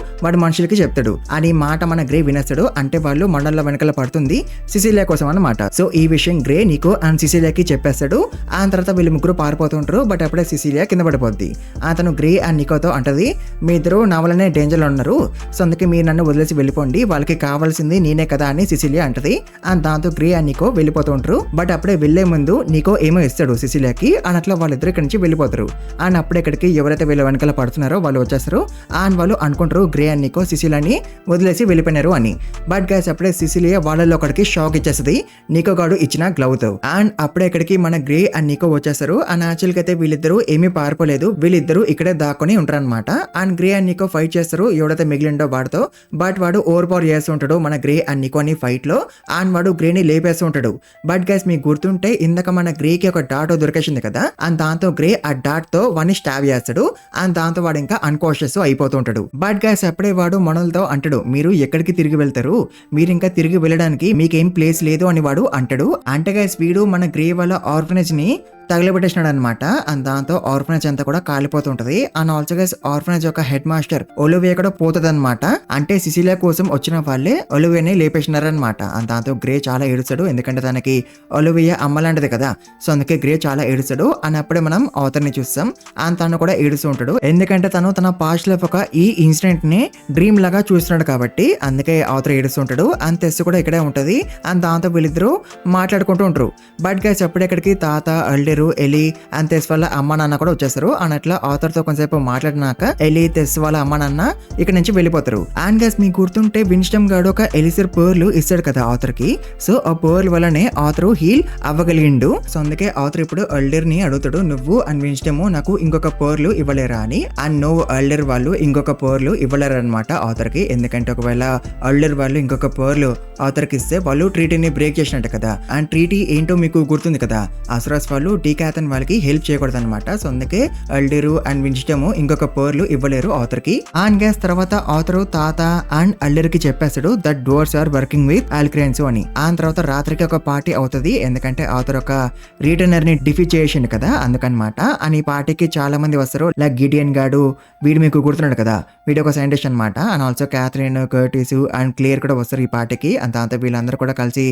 మనుషులకి చెప్తాడు. అని మాట మన గ్రే వినేస్తాడు. అంటే వాళ్ళు మండల వెనకాల పడుతుంది సిసిలియా కోసం అన్నమాట. సో ఈ విషయం గ్రే, నికో అండ్ సిసిలియాకి చెప్పేస్తాడు. ఆ తర్వాత వీళ్ళు ముగ్గురు పారిపోతుంటారు. బట్ అప్పుడే సిసిలియా కింద పడిపోద్ది. అతను గ్రే అండ్ నికోతో అంటది, మీ ఇద్దరు నా వల్లనే డేంజర్ లో ఉన్నారు, సో అందుకే మీరు నన్ను వదిలేసి వెళ్ళిపోండి, వాళ్ళకి కావాల్సింది నేనే కదా అని సిసిలియా అంటది. అండ్ దాంతో గ్రే అండ్ నికో వెళ్ళిపోతూ ఉంటారు. బట్ అప్పుడే వెళ్లే ముందు నికో ఏమో ఇస్తాడు సిసిలియాకి. అండ్ అట్లా వాళ్ళిద్దరు ఇక్కడి నుంచి వెళ్ళిపోతారు. అండ్ అప్పుడే ఇక్కడికి ఎవరైతే వీళ్ళ వెనకాల పడుతున్నారో వాళ్ళు వచ్చేస్తారు. అండ్ వాళ్ళు అనుకుంటారు గ్రే అండ్ నికో సిసిలియాని వదిలేసి వెళ్ళిపోయినారు అని. బట్ గైస్ అప్పుడే సిసిలియా వాళ్ళలో ఒకడికి షాక్ ఇచ్చేస్తుంది నికో గాడు ఇచ్చిన గ్లవ్ తో. అండ్ అప్పుడే ఇక్కడికి మన గ్రే అండ్ నికో వచ్చేస్తారు. అండ్ యాక్చువల్ గా అయితే వీళ్ళిద్దరూ ఏమీ పారిపోలేదు, వీళ్ళిద్దరూ ఇక్కడే దాక్కుని ఉంటారనమాట. And grey and Nicco fight చేస్తారు ఎవడైతే మిగిలిండో వాడితో. బట్ వాడు ఓవర్ పవర్ చేస్తూ ఉంటాడు మన గ్రే అండ్ నికోని ఫైట్ లో. అండ్ వాడు గ్రేని లేపేస్తూ ఉంటాడు. బట్ గైస్ మీకు గుర్తుంటే ఇందాక మన గ్రేకి ఒక డాట్ దొరికేసింది కదా, అండ్ దాంతో గ్రే ఆ డాట్ తో వాడిని స్టాబ్ చేస్తాడు. అండ్ దాంతో వాడు ఇంకా అన్కాన్షియస్ అయిపోతూ ఉంటాడు. బట్ గైస్ అప్పుడే వాడు మనలతో అంటాడు, మీరు ఎక్కడికి తిరిగి వెళ్తారు, మీరు ఇంకా తిరిగి వెళ్ళడానికి మీకేం ప్లేస్ లేదు అని వాడు అంటాడు. అంటే గైస్ వీడు మన గ్రే వాళ్ళ ఆర్ఫనేజ్ ని తగలబెట్టేసినాడు అనమాట. అండ్ దాంతో ఆర్ఫనేజ్ అంతా కూడా కాలిపోతుంటది. అండ్ ఆల్సో గైస్ ఆర్ఫనేజ్ యొక్క హెడ్ మాస్టర్ ఒలివియా కూడా పోతుంది అనమాట. అంటే సిసిలియా కోసం వచ్చిన వాళ్ళే ఒలివియాని లేపేసినారనమాట. అండ్ దాంతో గ్రే చాలా ఏడుస్తాడు, ఎందుకంటే తనకి ఒలివియా అమ్మలాంటిది కదా, సో అందుకే గ్రే చాలా ఏడుస్తాడు. అని అప్పుడే మనం ఆథర్ ని చూస్తాం. అండ్ తను కూడా ఏడుస్తూ ఉంటాడు, ఎందుకంటే తను తన పాస్ట్ లైఫ్ ఒక ఈ ఇన్సిడెంట్ ని డ్రీమ్ లాగా చూస్తున్నాడు కాబట్టి అందుకే ఆథర్ ఏడుస్తుంటాడు. అండ్ తెస్ కూడా ఇక్కడే ఉంటది. అండ్ దాంతో వీళ్ళిద్దరూ మాట్లాడుకుంటూ ఉంటారు. బట్ గైస్ అప్పుడే ఇక్కడికి తాత, అల్డెరు, ఎలి అండ్ తెస్ వాళ్ళ అమ్మ నాన్న కూడా వచ్చేస్తారు. అండ్ అట్లా ఆథర్ తో కొంతసేపు మాట్లాడినాక ఎలి, తెస్ వాళ్ళ అమ్మ నాన్న ఇక్కడ నుంచి వెళ్ళిపోతారు. అండ్ గైస్ మీకు గుర్తుంటే విన్స్టమ్ గాడు ఒక ఎలిసిర్ పర్ల్ ఇస్తాడు కదా ఆథర్ కి. సో ఆ పర్ల్ వల్లనే ఆథర్ హీల్ అవ్వగలిగిండు. సో అందుకే ఆథర్ ఇప్పుడు అల్డర్ ని అడుగుతాడు, నువ్వు అండ్ విన్స్టమ్ నాకు ఇంకొక పర్ల్ ఇవ్వలేరా అని. అండ్ నువ్వు అల్డర్ వాళ్ళు ఇంకొక పర్ల్ ఇవ్వలేరు అనమాట ఆథర్ కి. ఎందుకంటే ఒకవేళ అల్డర్ వాళ్ళు ఇంకొక పర్ల్ ఆథర్ కి ఇస్తే వాళ్ళు ట్రీటీని బ్రేక్ చేసినట్టు కదా. అండ్ ట్రీటీ ఏంటో మీకు గుర్తుంది కదా, అసురాస్ వాళ్ళు డీకాథన్ వాళ్ళకి హెల్ప్ చేయకూడదు అనమాట. సో అందుకే అల్డెరు అండ్ విన్స్టమ్ ఇంకొక పర్లు ఇవ్వలేరు ఆథర్ కి. అండ్ గ్యాస్ తర్వాత ఆథర్ తాత అండ్ అల్డెర్ కి చెప్పేస్తాడు that dwarves are working with Alacryans అని. ఆ తర్వాత రాత్రికి ఒక పార్టీ అవుతుంది, ఎందుకంటే ఆథర్ ఒక రిటర్నర్ ని డిఫీట్ చేసిండు కదా అందుకనమాట. అని ఈ పార్టీకి చాలా మంది వస్తారు, లైక్ గిడియన్ గాడు, వీడు మీకు గుర్తున్నాడు కదా, వీడు ఒక సైంటిస్ట్ అనమాట. And also Catherine, Curtis and Claire కూడా వస్తారు ఈ పార్టీకి. అండ్ దాంతో వీళ్ళందరూ కూడా కలిసి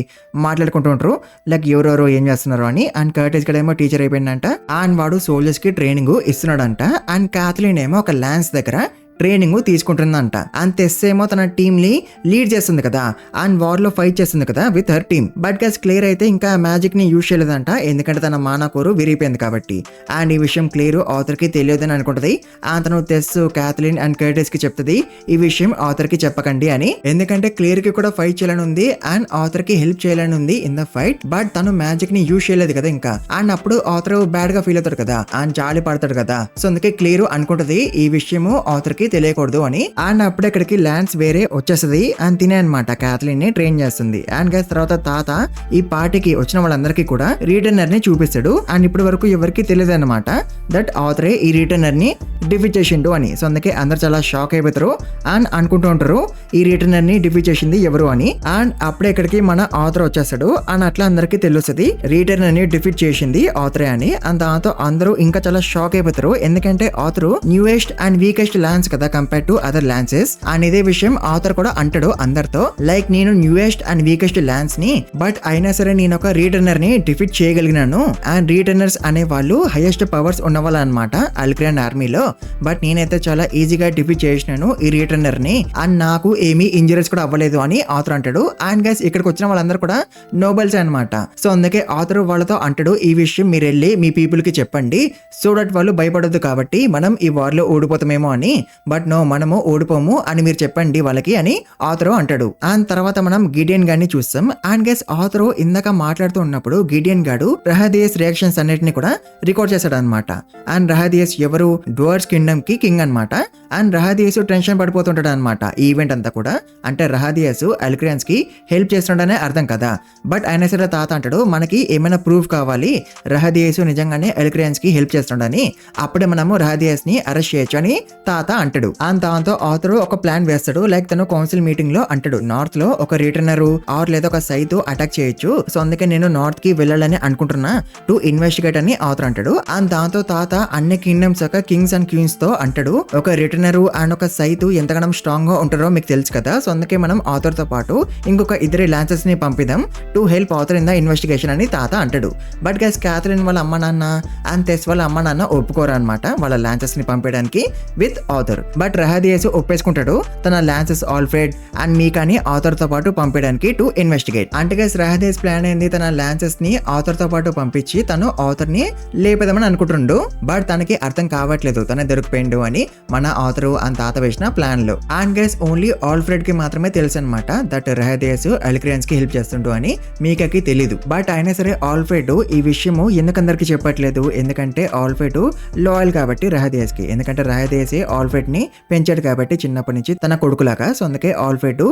మాట్లాడుకుంటూ ఉంటారు, లైక్ ఎవరెవరో ఏం చేస్తున్నారు అని. అండ్ కర్టిస్ కూడా ఏమో టీచర్ అయిపోయిందంట. అండ్ వాడు సోల్జర్స్ కి ట్రైనింగ్ ఇస్తున్నాడంట. అండ్ క్యాథలిన్ ఏమో ఒక ల్యాన్స్ దగ్గర ట్రైనింగ్ తీసుకుంటుందంట. అండ్ తెస్ ఏమో తన టీమ్ ని లీడ్ చేస్తుంది కదా, అండ్ వార్ లో ఫైట్ చేస్తుంది కదా with her team. But guys clear అయితే ఇంకా మ్యాజిక్ ని యూజ్ చేయలేదంట, ఎందుకంటే తన మానాకోరు విరిగిపోయింది కాబట్టి. అండ్ ఈ విషయం క్లియర్ ఆథర్ కి తెలియదని అనుకుంటది. అండ్ తను తెస్, క్యాథలిన్ అండ్ కర్టిస్ కి చెప్తుంది ఈ విషయం ఆథర్ కి చెప్పకండి అని, ఎందుకంటే క్లియర్ కి కూడా ఫైట్ చేయాలని ఉంది అండ్ ఆథర్ కి హెల్ప్ చేయాలని ఉంది ఇన్ ద ఫైట్. బట్ తను మ్యాజిక్ ని యూజ్ చేయలేదు కదా ఇంకా. అండ్ అప్పుడు ఆథర్ బ్యాడ్ గా ఫీల్ అవుతాడు కదా, అండ్ జాలి పడతాడు కదా. సో అందుకే క్లియర్ అనుకుంటది ఈ విషయము ఆథర్ కి తెలియకూడదు అని. అండ్ అప్పుడు ఇక్కడికి ల్యాన్స్ వేరే వచ్చేస్తుంది అండ్ తినే అనమాట క్యాథలిన్ ని ట్రైన్ చేస్తుంది. అండ్ గైస్ తర్వాత తాత ఈ పార్టీకి వచ్చిన వాళ్ళందరికీ కూడా రిటర్నర్ ని చూపిస్తాడు. అండ్ ఇప్పటి వరకు ఎవరికి తెలియదు అనమాట దట్ ఆథరే ఈ రిటర్నర్ ని డిఫీట్ చేసిండు అని. సో అందుకే అందరు చాలా షాక్ అయిపోతారు అండ్ అనుకుంటూ ఉంటారు ఈ రిటర్నర్ ని డిఫీట్ చేసింది ఎవరు అని. అండ్ అప్పుడే ఇక్కడికి మన ఆథర్ వచ్చేస్తాడు అండ్ అట్లా అందరికి తెలుస్తుంది రిటర్నర్ ని డిఫీట్ చేసింది ఆథరే అని. అండ్ దాంతో అందరూ ఇంకా చాలా షాక్ అయిపోతారు ఎందుకంటే Arthur newest and weakest lance కదా compare to other lances. And ఇదే విషయం ఆథర్ కూడా అంటాడు అందరితో లైక్ నేను న్యూయెస్ట్ అండ్ వీకెస్ట్ ల్యాన్స్ ని బట్ అయినా సరే నేను ఒక రిటర్నర్ ని డిఫీట్ చేయగలిగినాను. అండ్ రిటర్నర్స్ అనే వాళ్ళు హైయెస్ట్ పవర్స్ ఉన్నవాళ్ళు అనమాట అల్క్రాన్ ఆర్మీలో. బట్ నేనైతే చాలా ఈజీగా డిఫీట్ చేసినాను ఈ రిటర్నర్ ని అండ్ నాకు ఏమీ ఇంజరీస్ కూడా అవ్వలేదు అని ఆథర్ అంటాడు. అండ్ గైస్ ఇక్కడికి వచ్చిన వాళ్ళందరూ కూడా నోబెల్స్ అనమాట. సో అందుకే ఆథర్ వాళ్ళతో అంటాడు ఈ విషయం మీరు వెళ్ళి మీ పీపుల్ కి చెప్పండి సో దట్ వాళ్ళు భయపడద్దు కాబట్టి మనం ఈ వార్ లో ఓడిపోతామేమో అని. బట్ నో మనము ఓడిపోము అని మీరు చెప్పండి వాళ్ళకి అని ఆథర్ అంటాడు. అండ్ తర్వాత మనం గిడియన్ గారిని చూస్తాం. అండ్ గైస్ ఆథర్ ఇందాక మాట్లాడుతూ ఉన్నప్పుడు గిడియన్ గాడు రహదియస్ రియాక్షన్స్ అన్నిటిని కూడా రికార్డ్ చేశాడు అనమాట. అండ్ రహదియస్ ఎవరు డ్వర్స్ కింగ్డమ్ కి కింగ్ అనమాట. అండ్ రహదియస్ టెన్షన్ పడిపోతుంటాడు అనమాట ఈ ఈవెంట్ అంతా కూడా. అంటే రహదియస్ అల్క్రియన్స్ కి హెల్ప్ చేస్తున్నాడనే అర్థం కదా. బట్ అయినా సరే తాత అంటాడు మనకి ఏమైనా ప్రూఫ్ కావాలి రహదియస్ నిజంగానే అల్క్రియన్స్ కి హెల్ప్ చేస్తున్నాడని. అప్పుడే మనము రహదియస్ ని అరెస్ట్ చేయొచ్చు అని తాత అంటాడు. అండ్ దాంతో ఆథర్ ఒక ప్లాన్ వేస్తాడు లైక్ తను కౌన్సిల్ మీటింగ్ లో అంటాడు నార్త్ లో ఒక రిటర్నర్ ఆర్ లేదా ఒక సైత్ అటాక్ చేయొచ్చు. సో అందుకే నేను నార్త్ కి వెళ్ళాలని అనుకుంటున్నా టు ఇన్వెస్టిగేట్ అని ఆథర్ అంటాడు. అండ్ దాంతో తాత అన్ని కింగ్డమ్స్ యొక్క కింగ్స్ అండ్ క్వీన్స్ తో అంటాడు ఒక రిటర్నర్ అండ్ ఒక సైత్ ఎంతగానో స్ట్రాంగ్ గా ఉంటారో మీకు తెలుసు కదా. సో అందుకే మనం ఆథర్ తో పాటు ఇంకొక ఇద్దరి లాన్సెస్ ని పంపిద్దాం to help Arthur in the investigation అని తాత అంటాడు. బట్ గైస్ క్యాథరిన్ వాళ్ళ అమ్మ నాన్న అండ్ తెస్ వాళ్ళ అమ్మ నాన్న ఒప్పుకోరు అనమాట వాళ్ళ లాన్సెస్ ని పంపించడానికి విత్ ఆథర్. బట్ రహదియస్ ఒప్పేసుకుంటాడు తన లాన్సెస్ ఆల్ఫ్రెడ్ అండ్ మీకాని ఆథర్ తో పాటు పంపించడానికి టు ఇన్వెస్టిగేట్. అంటే గైస్ రహదియస్ ప్లాన్ ఏంది తన లాన్సెస్ ని ఆథర్ తో పాటు పంపించి తను ఆథర్ ని లేపేదామని అనుకుంటుండు. బట్ తనకి అర్థం కావట్లేదు తన దొరికిపోయిండు అని మన ఆథర్ అండ్ తాత వేసిన ప్లాన్ లో. అండ్ గైస్ ఓన్లీ ఆల్ఫ్రెడ్ కి మాత్రమే తెలుసు అనమాట దట్ రహదియస్ అల్క్రియన్స్ కి హెల్ప్ చేస్తుండు అని మీకాకి తెలీదు. బట్ అయినా సరే ఆల్ఫ్రెడ్ ఈ విషయము ఎందుకందరికి చెప్పట్లేదు ఎందుకంటే ఆల్ఫ్రెడ్ లాయల్ కాబట్టి రహదియస్ కి. ఎందుకంటే రహదియస్ ఆల్ఫ్రెడ్ ని పెంచాడు కాబట్టి చిన్నప్పటి నుంచి తన కొడుకులాగా. సో అందుకే ఆల్ఫ్రెడ్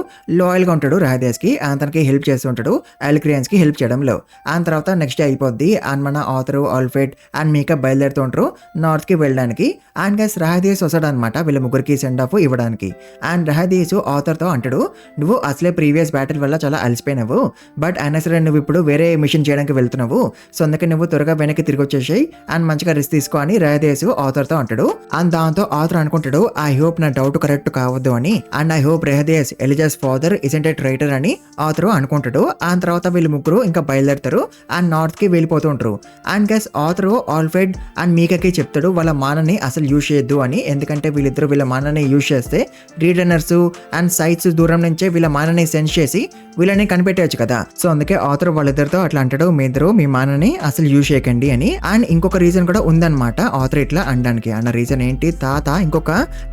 లాయల్ గా ఉంటాడు రహదియస్ కి అండ్ తనకి హెల్ప్ చేస్తుంటాడు అల్క్రియన్స్ కి హెల్ప్ చేయడంలో. అండ్ తర్వాత నెక్స్ట్ డే అయిపోద్ది అండ్ మన ఆథర్ ఆల్ఫ్రెడ్ అండ్ మీకా బయలుదేరుతూ ఉంటారు నార్త్ కి వెళ్ళడానికి. అండ్ గైస్ రహదియస్ వస్తాడు అనమాట వీళ్ళ ముగ్గురికి సెండ్ ఆఫ్ ఇవ్వడానికి. అండ్ రహదియస్ ఆథర్ తో అంటాడు నువ్వు అసలే ప్రీవియస్ బ్యాటిల్ వల్ల చాలా అలసిపోయినావు బట్ అయినా సరే నువ్వు ఇప్పుడు వేరే మిషన్ చేయడానికి వెళ్తున్నావు. సో అందుకే నువ్వు త్వరగా వెనక్కి తిరిగి వచ్చేసాయి అండ్ మంచిగా రెస్ట్ తీసుకో అని రహదియస్ ఆథర్ తో అంటాడు. అండ్ దాంతో ఆథర్ అనుకుంటాడు ఐ హోప్ నా డౌట్ కరెక్ట్ కావద్దు అని. And I hope Rahdeas Elijah's father isn't a traitor అని ఆథర్ అనుకుంటాడు. అండ్ తర్వాత వీళ్ళు ముగ్గురు ఇంకా బయలుదేరుతారు అండ్ నార్త్ కి వెళ్ళిపోతూ ఉంటారు. And guys Arthur Alfred and మీకాకి చెప్తాడు వాళ్ళ మానని అసలు యూజ్ చేయొద్దు అని. ఎందుకంటే వీళ్ళిద్దరు వీళ్ళ మానని యూజ్ చేస్తే రీడనర్స్ అండ్ సైట్స్ దూరం నుంచే వీళ్ళ మానని సెన్స్ చేసి వీళ్ళని కనిపెట్టవచ్చు కదా. సో అందుకే ఆథర్ వాళ్ళిద్దరితో అట్లా అంటాడు మీ ఇద్దరు మీ మానని అసలు యూజ్ చేయకండి అని. అండ్ ఇంకొక రీజన్ కూడా ఉందన్నమాట ఆథర్ ఇట్లా అనడానికి. అన్న రీజన్ ఏంటి తాత ఇంకొక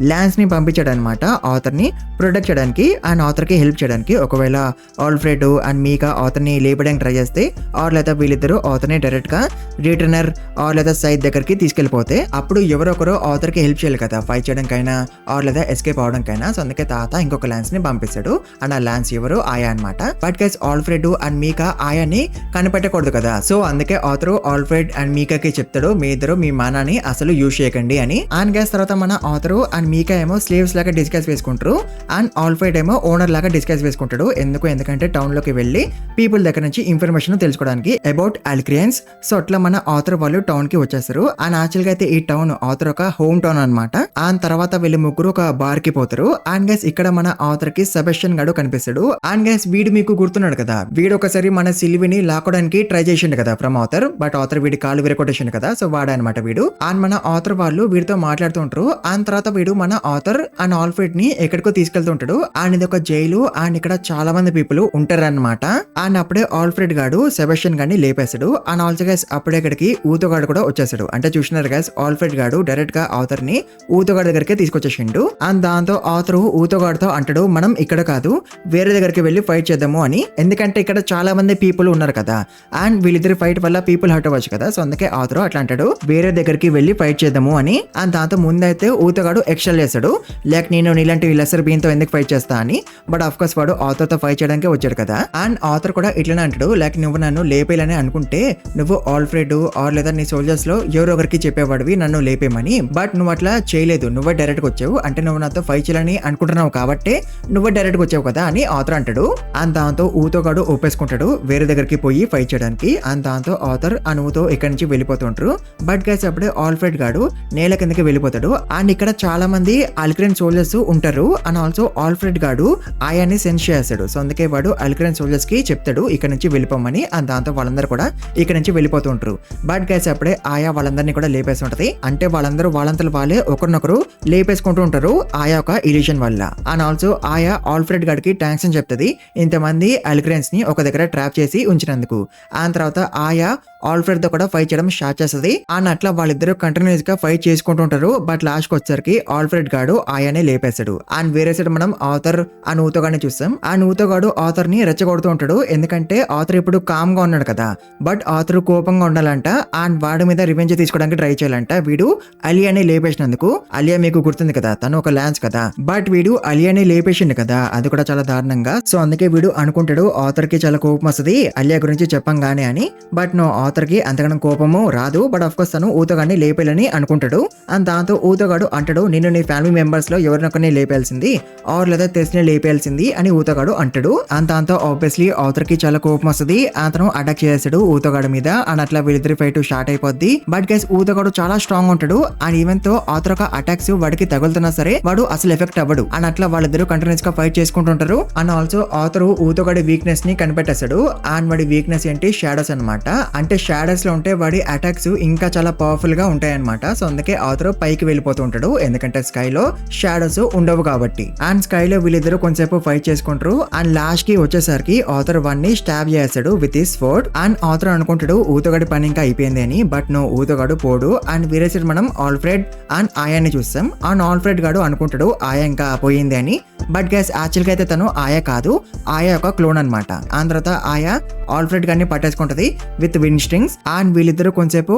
ల్యాన్స్ ని పంపించాడు అనమాట ఆథర్ ని ప్రొటెక్ట్ చేయడానికి అండ్ ఆథర్ కి హెల్ప్ చేయడానికి. ఒకవేళ ఆల్ఫ్రెడ్ అండ్ మీకా ఆథర్ ని లేపడానికి ట్రై చేస్తే ఆర్ లేదా వీళ్ళిద్దరు ఆథర్ ని డైరెక్ట్ గా రిటర్నర్ ఆర్ లేదా సైట్ దగ్గరికి తీసుకెళ్లిపోతే అప్పుడు ఎవరొకరు ఆథర్ కి హెల్ప్ చేయాలి కదా ఫైట్ చేయడానికైనా ఆర్ లేదా ఎస్కేప్ అవడానికైనా. సో అందుకే తాత ఇంకొక ల్యాన్స్ ని పంపిస్తాడు అండ్ ఆ ల్యాన్స్ ఎవరు ఆయా అనమాట. బట్ గైస్ ఆల్ఫ్రెడ్ అండ్ మీకా ఆయాని కనిపెట్టకూడదు కదా. సో అందుకే ఆథర్ ఆల్ఫ్రెడ్ అండ్ మీకాకి చెప్తాడు మీ ఇద్దరు మీ మానాని అసలు యూజ్ చేయకండి అని. అండ్ గైస్ తర్వాత మన ఆథర్ అండ్ మీకా ఏమో స్లేవ్స్ లాగా డిస్కస్ వేసుకుంటారు అండ్ ఆల్ఫ్రెడ్ ఏమో ఓనర్ లాగా డిస్కస్ వేసుకుంటాడు. ఎందుకంటే టౌన్ లోకి వెళ్ళి పీపుల్ దగ్గర నుంచి ఇన్ఫర్మేషన్ తెలుసుకోవడానికి అబౌట్ అల్క్రియన్స్. సో అట్లా మన ఆథర్ వాళ్ళు టౌన్ కి వచ్చేస్తారు. అండ్ యాక్చువల్ గా అయితే ఈ టౌన్ ఆథర్ ఒక హోమ్ టౌన్ అనమాట. అండ్ తర్వాత వీళ్ళు ముగ్గురు ఒక బార్ కి పోతారు. అండ్ గైస్ ఇక్కడ మన ఆథర్ కి సెబాస్టియన్ గాడు కనిపిస్తాడు. అండ్ గైస్ వీడు మీకు గుర్తున్నాడు కదా వీడు ఒకసారి మన సిల్విని లాక్కోవడానికి ట్రై చేసిండు కదా ఫ్రమ్ ఆథర్. బట్ ఆథర్ వీడి కాలు విరగొట్టేసిండు కదా. సో వాడనమాట వీడు. అండ్ మన ఆథర్ వాళ్ళు వీడితో మాట్లాడుతూ ఉంటారు. అండ్ తర్వాత వీడు మన ఆథర్ అండ్ ఆల్ఫ్రెడ్ ని ఎక్కడికో తీసుకెళ్తూ ఉంటాడు. అండ్ ఇది ఒక జైలు అండ్ ఇక్కడ చాలా మంది పీపుల్ ఉంటారు అనమాట. అండ్ అప్పుడే ఆల్ఫ్రెడ్ గాడు సెబాస్టియన్ గాడిని లేపేస్తాడు. అండ్ ఆల్సో గైస్ అప్పుడే ఇక్కడికి ఊతోగాడు కూడా వచ్చేసాడు. అంటే చూసినారు గైస్ ఆల్ఫ్రెడ్ గాడు డైరెక్ట్ గా ఆథర్ ని ఊతోగాడి దగ్గరికి తీసుకొచ్చేసిండు. అండ్ దాంతో ఆథర్ ఊతోగాడితో అంటాడు మనం ఇక్కడ కాదు వేరే దగ్గరికి వెళ్ళి ఫైట్ చేద్దాము అని. ఎందుకంటే ఇక్కడ చాలా మంది పీపుల్ ఉన్నారు కదా అండ్ వీళ్ళిద్దరి ఫైట్ వల్ల పీపుల్ హర్ట్ అవ్వచ్చు కదా. సో అందుకే ఆథర్ అట్లా అంటాడు వేరే దగ్గరికి వెళ్ళి ఫైట్ చేద్దాము అని. అండ్ దాంతో ముందైతే ఊతగాడు ఎక్స్ట్రా చేస్తాడు, లైక్ నేను ఇలాంటి లెసర్ బీన్ తో ఎందుకు ఫైట్ చేస్తా అని. బట్ ఆఫ్ కోర్స్ వాడు ఆథర్ తో ఫైట్ చేయడానికి వచ్చాడు కదా. అండ్ ఆథర్ కూడా ఇట్లనే అంటాడు, లైక్ నువ్వు నన్ను లేపేయాలని అనుకుంటే నువ్వు ఆల్ఫ్రెడ్ ఆర్ లేదా నీ సోల్జర్స్ లో ఎవరో ఒకరికి చెప్పేవాడివి నన్ను లేపేమని. బట్ నువ్వు అట్లా చేయలేదు, నువ్వే డైరెక్ట్ గా వచ్చావు. అంటే నువ్వు నాతో ఫైట్ చేయాలని అనుకుంటున్నావు కాబట్టి నువ్వే డైరెక్ట్ గా వచ్చావు కదా అని ఆథర్ అంటాడు. అండ్ దాంతో ఊతోగాడు ఒప్పేసుకుంటాడు వేరే దగ్గరికి పోయి ఫైట్ చేయడానికి. అండ్ దాంతో ఆథర్ అనువుతో ఇక్కడి నుంచి వెళ్ళిపోతుంటారు. బట్ గైస్ అప్పుడే ఆల్ఫ్రెడ్ గాడు నేల కిందకి వెళ్ళిపోతాడు. అండ్ ఇక్కడ చాలా మంది అల్క్రెన్ సోల్జర్స్ ఉంటారు. అండ్ ఆల్సో ఆల్ఫ్రెడ్ గాడు ఆయాని సెన్స్ చేస్తాడు. సో అందుకే వాడు అల్క్రెన్ సోల్జర్స్ కి చెప్తాడు ఇక్కడ నుంచి వెళ్ళిపోమని. అండ్ దాంతో వాళ్ళందరూ కూడా ఇక్కడ నుంచి వెళ్ళిపోతూ ఉంటారు. బట్ గైస్ అప్పుడే ఆయా వాళ్ళందరినీ కూడా లేపేసి ఉంటది. అంటే వాళ్ళందరూ వాళ్ళంతలో వాళ్ళే ఒకరినొకరు లేపేసుకుంటూ ఉంటారు ఆయా ఒక ఇల్యూషన్ వల్ల. అండ్ ఆల్సో ఆయా ఆల్ఫ్రెడ్ గాడికి థ్యాంక్స్ అని చెప్తుంది ఇంతమంది అల్క్రెన్స్ ని ఒక దగ్గర ట్రాప్ చేసి ఉంచినందుకు. ఆ తర్వాత ఆయా ఆల్ఫ్రెడ్ తో కూడా ఫైట్ చేయడం స్టార్ట్ చేస్తుంది. అండ్ అట్లా వాళ్ళిద్దరు కంటిన్యూస్ గా ఫైట్ చేసుకుంటూ ఉంటారు. బట్ లాస్ట్ కి వచ్చేసరికి ఆల్ఫ్రెడ్ గాడు ఆయానే లేపేస్తాడు. అండ్ వేరే సైడ్ మనం ఆథర్ ఆ ఊతోగాడిని చూస్తాం. ఆ ఊతోగాడు ఆథర్ ని రెచ్చగొడుతూ ఉంటాడు. ఎందుకంటే ఆథర్ ఇప్పుడు కామ్ గా ఉన్నాడు కదా, బట్ ఆథర్ కోపంగా ఉండాలంట. అండ్ వాడి మీద రివెంజ్ తీసుకోవడానికి ట్రై చేయాలంట. వీడు అలియాని లేపేసినందుకు. అలియా మీకు గుర్తుంది కదా, తను ఒక ల్యాన్స్ కదా, బట్ వీడు అలియాని లేపేసిండు కదా, అది కూడా చాలా దారుణంగా. సో అందుకే వీడు అనుకుంటాడు ఆథర్ కి చాలా కోపం వస్తుంది అలియా గురించి చెప్పంగానే అని. బట్ నో, ఆథర్ కి అంతకన్నా కోపము రాదు. బట్ ఆఫ్ కోర్స్ తను ఊతోగాడిని లేపేయాలని అనుకుంటాడు. అండ్ దాంతో ఊతోగాడు అంటాడు, నేను నీ ఫ్యామిలీ మెంబర్స్ లో ఎవరినొకరిని లేపేయాల్సింది ఆర్ లేదా తెలిసిన లేపేయాల్సింది అని ఊతోగాడు అంటాడు. అండ్ దాంతో ఆబ్వియస్లీ ఆథర్ కి చాలా కోపం వస్తుంది. అతను అటాక్ చేస్తాడు ఊతోగాడి మీద. అండ్ అట్లా వీళ్ళిద్దరి ఫైట్ స్టార్ట్ అయిపోద్ది. బట్ గైస్ ఊతోగాడు చాలా స్ట్రాంగ్ ఉంటాడు. అండ్ ఈవెన్ తో ఆథర్ ఒక అటాక్స్ వాడికి తగులుతున్నా సరే వాడు అసలు ఎఫెక్ట్ అవ్వడు. అండ్ అట్లా వాళ్ళిద్దరు కంటిన్యూస్ గా ఫైట్ చేసుకుంటుంటారు. అండ్ ఆల్సో ఆథర్ ఊతోగాడి వీక్నెస్ ని కనిపెట్టేస్తాడు. అండ్ వాడి వీక్నెస్ ఏంటి, షాడోస్ అనమాట. అంటే షాడోస్ లో ఉంటే వాడి అటాక్స్ ఇంకా చాలా పవర్ఫుల్ గా ఉంటాయి అనమాట. సో అందుకే ఆథర్ పైకి వెళ్ళిపోతూ ఉంటాడు, ఎందుకంటే స్కై లో షాడోస్ ఉండవు కాబట్టి. అండ్ స్కై లో వీళ్ళిద్దరు కొంచెంసేపు ఫైట్ చేసుకుంటారు. అండ్ లాస్ట్ కి వచ్చేసరికి ఆథర్ వన్ ని స్టాబ్ చేస్తాడు with his sword. And Arthur అనుకుంటాడు ఊతోగాడి పని ఇంకా అయిపోయింది అని. బట్ నో, ఊతోగాడు పోడు. అండ్ వేరే సైడ్ మనం ఆల్ఫ్రెడ్ అండ్ ఆయాని చూస్తాం. అండ్ ఆల్ఫ్రెడ్ గాడు అనుకుంటాడు ఆయా ఇంకా పోయింది అని. బట్ గైస్ యాక్చువల్ గా అయితే తను ఆయా కాదు, ఆయా ఒక క్లోన్ అనమాట. ఆ తర్వాత ఆయా ఆల్ఫ్రెడ్ గారిని పట్టేసుకుంటది విత్ విండ్ స్ట్రింగ్స్. అండ్ వీళ్ళిద్దరు కొంచెంసేపు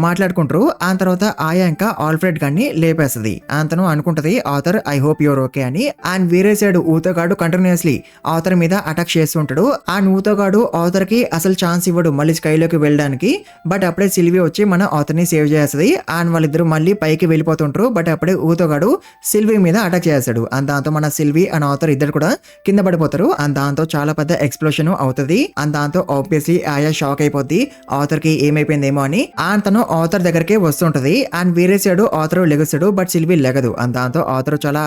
మాట్లాడుకుంటారు. ఆ తర్వాత ఆయా ఇంకా ఆల్ఫ్రెడ్ గారిని లేపేస్తుంది. తను అనుకుంటది Arthur I hope your okay అని. అండ్ వేరే సైడ్ ఊతోగాడు కంటిన్యూస్లీ ఆథర్ మీద అటాక్ చేస్తుంటాడు. అండ్ ఊతోగాడు ఆథర్ కి అసలు ఛాన్స్ ఇవ్వడు మళ్ళీ స్కైలోకి వెళ్ళడానికి. బట్ అప్పుడే సిల్వి వచ్చి మన ఆథర్ ని సేవ్ చేస్తుంది. అండ్ వాళ్ళిద్దరు మళ్ళీ పైకి వెళ్ళిపోతుంటారు. బట్ అప్పుడే ఊతోగాడు సిల్వి మీద అటాక్ చేస్తాడు. అండ్ దాంతో మన సిల్వి అండ్ ఆథర్ ఇద్దరు కూడా కింద పడిపోతారు. అండ్ దాంతో చాలా పెద్ద ఎక్స్ప్లోషన్ అవుతుంది. అండ్ దాంతో ఆబ్వియస్లీ ఆయా షాక్ అయిపోద్ది ఆథర్ కి ఏమైపోయిందేమో అని. అండ్ తను ఆథర్ దగ్గరికి వస్తుంటది. అండ్ వేరే సైడ్ ఆథర్ లెగుస్తాడు, బట్ సిల్వి లెగదు. అండ్ దాంతో ఆథర్ చాలా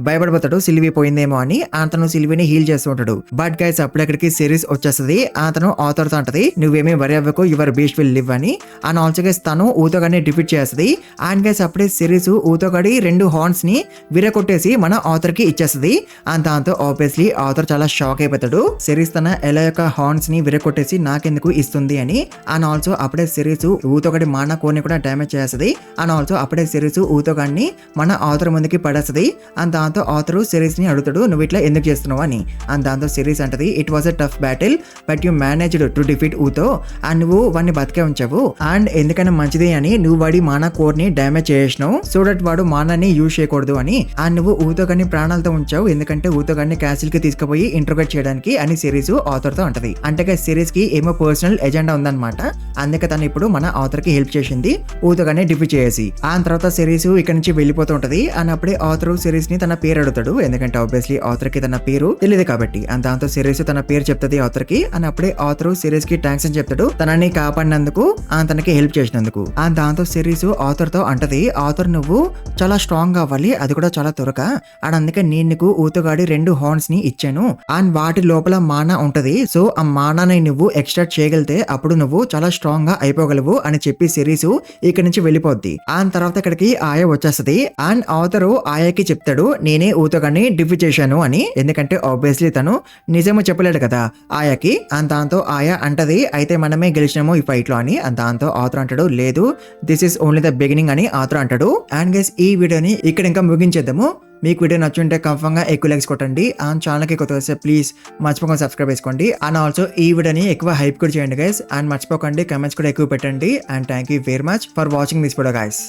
భయపడిపోతాడు సిల్వి పోయిందేమో అని. తను సిల్విని హీల్ చేస్తుంటాడు. బట్ గైస్ అప్పుడక్కడికి సిరీస్ వచ్చేస్తుంది. తను ఆథర్ తో అంటది, నువ్వేమీ వరి అవ్వకు, యువర్ బీస్ట్ విల్ లివ్ అని. అండ్ ఆల్సో గైస్ తను ఊతోగాడిని డిఫీట్ చేస్తుంది. అండ్ గైస్ అప్పుడే సిరీస్ ఊతోగాడి 2 హార్న్స్ ని విరగొట్టేసి మన ఆథర్ కి ఇచ్చేస్తుంది. అండ్ దాంతో ఆబ్వియస్లీ ఆథర్ చాలా షాక్ అయిపోతాడు. సిరీస్ తన ఎలా యొక్క హార్న్స్ ని విరగొట్టేసి నాకెందుకు ఇస్తుంది అని. అండ్ ఆల్సో అప్పుడే సిరీస్ ఊతోగాడి మాన కోని కూడా డ్యామేజ్ చేస్తుంది. అండ్ ఆల్సో అప్పుడే సిరీస్ ఊతోగాడిని మన ఆథర్ ముందుకి పడేస్తుంది. అండ్ దాంతో ఆథర్ సిరీస్ ని అడుగుతాడు, నువ్వు ఇట్లా ఎందుకు చేస్తున్నావు అని. అండ్ దాంతో సిరీస్ అంటది, it was a tough battle but you managed to defeat Uto. And నువ్వు వాడిని బతికే ఉంచావు. అండ్ ఎందుకైనా మంచిది అని నువ్వు వాడి మానా కోర్ ని డ్యామేజ్ చేసినావు, సో దట్ వాడు మానాన్ని యూజ్ చేయకూడదు అని. అండ్ నువ్వు ఊతోగాడిని ప్రాణాలతో ఉంచావు, ఎందుకంటే ఊతోగాడిని క్యాసిల్ కి తీసుకుపోయి ఇంట్రోగేట్ చేయడానికి అని సిరీస్ ఆథర్ తో అంటది. అంటే సిరీస్ కి ఏమో పర్సనల్ ఎజెండా ఉందన్నమాట. అందుకే తను ఇప్పుడు మన ఆథర్ కి హెల్ప్ చేసింది ఊతోగాడిని డిఫీట్ చేసి. ఆ తర్వాత సిరీస్ ఇక్కడ నుంచి వెళ్ళిపోతూ ఉంటది. అండ్ అప్పుడే ఆథర్ సిరీస్ ని తన పేరు అడుగుతాడు, ఎందుకంటే ఆబ్వియస్లీ ఆథర్ కి తన పేరు తెలియదు కాబట్టి. అండ్ దాంతో సిరీస్ తన పేరు చెప్తుంది ఆథర్ కి. అండ్ అప్పుడే ఆథర్ సిరీస్ కి థ్యాంక్స్ అని చెప్తాడు, తనని కాపాడినందుకు, తనకి హెల్ప్ చేసినందుకు. అండ్ దాంతో సిరీస్ ఆథర్ తో అంటది, ఆథర్ నువ్వు చాలా స్ట్రాంగ్ అవ్వాలి, అది కూడా చాలా త్వరగా. అండ్ అందుకే నేను నీకు ఊతోగాడి 2 హార్న్స్ ని ఇచ్చాను. అండ్ వాటి లోపల మానా ఉంటది. సో ఆ మానాని నువ్వు ఎక్స్ట్రాక్ట్ చేయగలిగితే అప్పుడు నువ్వు చాలా స్ట్రాంగ్ గా అయిపోగలవు అని చెప్పి సిరీస్ ఇక్కడ నుంచి వెళ్ళిపోద్ది. అండ్ తర్వాత ఇక్కడికి ఆయా వచ్చేస్తది. అండ్ ఆథర్ ఆయాకి చెప్తాడు, నేనే ఊతోగాడిని డిఫీట్ చేశాను అని. ఎందుకంటే ఆబ్వియస్లీ తను నిజము చెప్పలేడు కదా ఆయాకి. అండ్ దాంతో ఆయా అంటది, అయితే మనమే గెలిచినాము ఈ ఫైట్ లో అని. అండ్ దాంతో ఆథర్ అంటాడు, లేదు this is only the beginning అని ఆథర్ అంటాడు. అండ్ గైస్ ఈ వీడియోని ఇక్కడ ఇంకా ముగించేద్దాము. మీకు వీడియో నచ్చుంటే కన్ఫర్మ్గా ఎక్కువ లైక్స్ కొట్టండి. అండ్ ఛానల్కి కొత్త వస్తే ప్లీజ్ మర్చిపోకుండా సబ్స్క్రైబ్ చేసుకోండి. అండ్ ఆల్సో ఈ వీడియోని ఎక్కువ హైప్ కూడా చేయండి గైస్. అండ్ మర్చిపోకండి కమెంట్స్ కూడా ఎక్కువ పెట్టండి. And thank you very much for watching this video guys.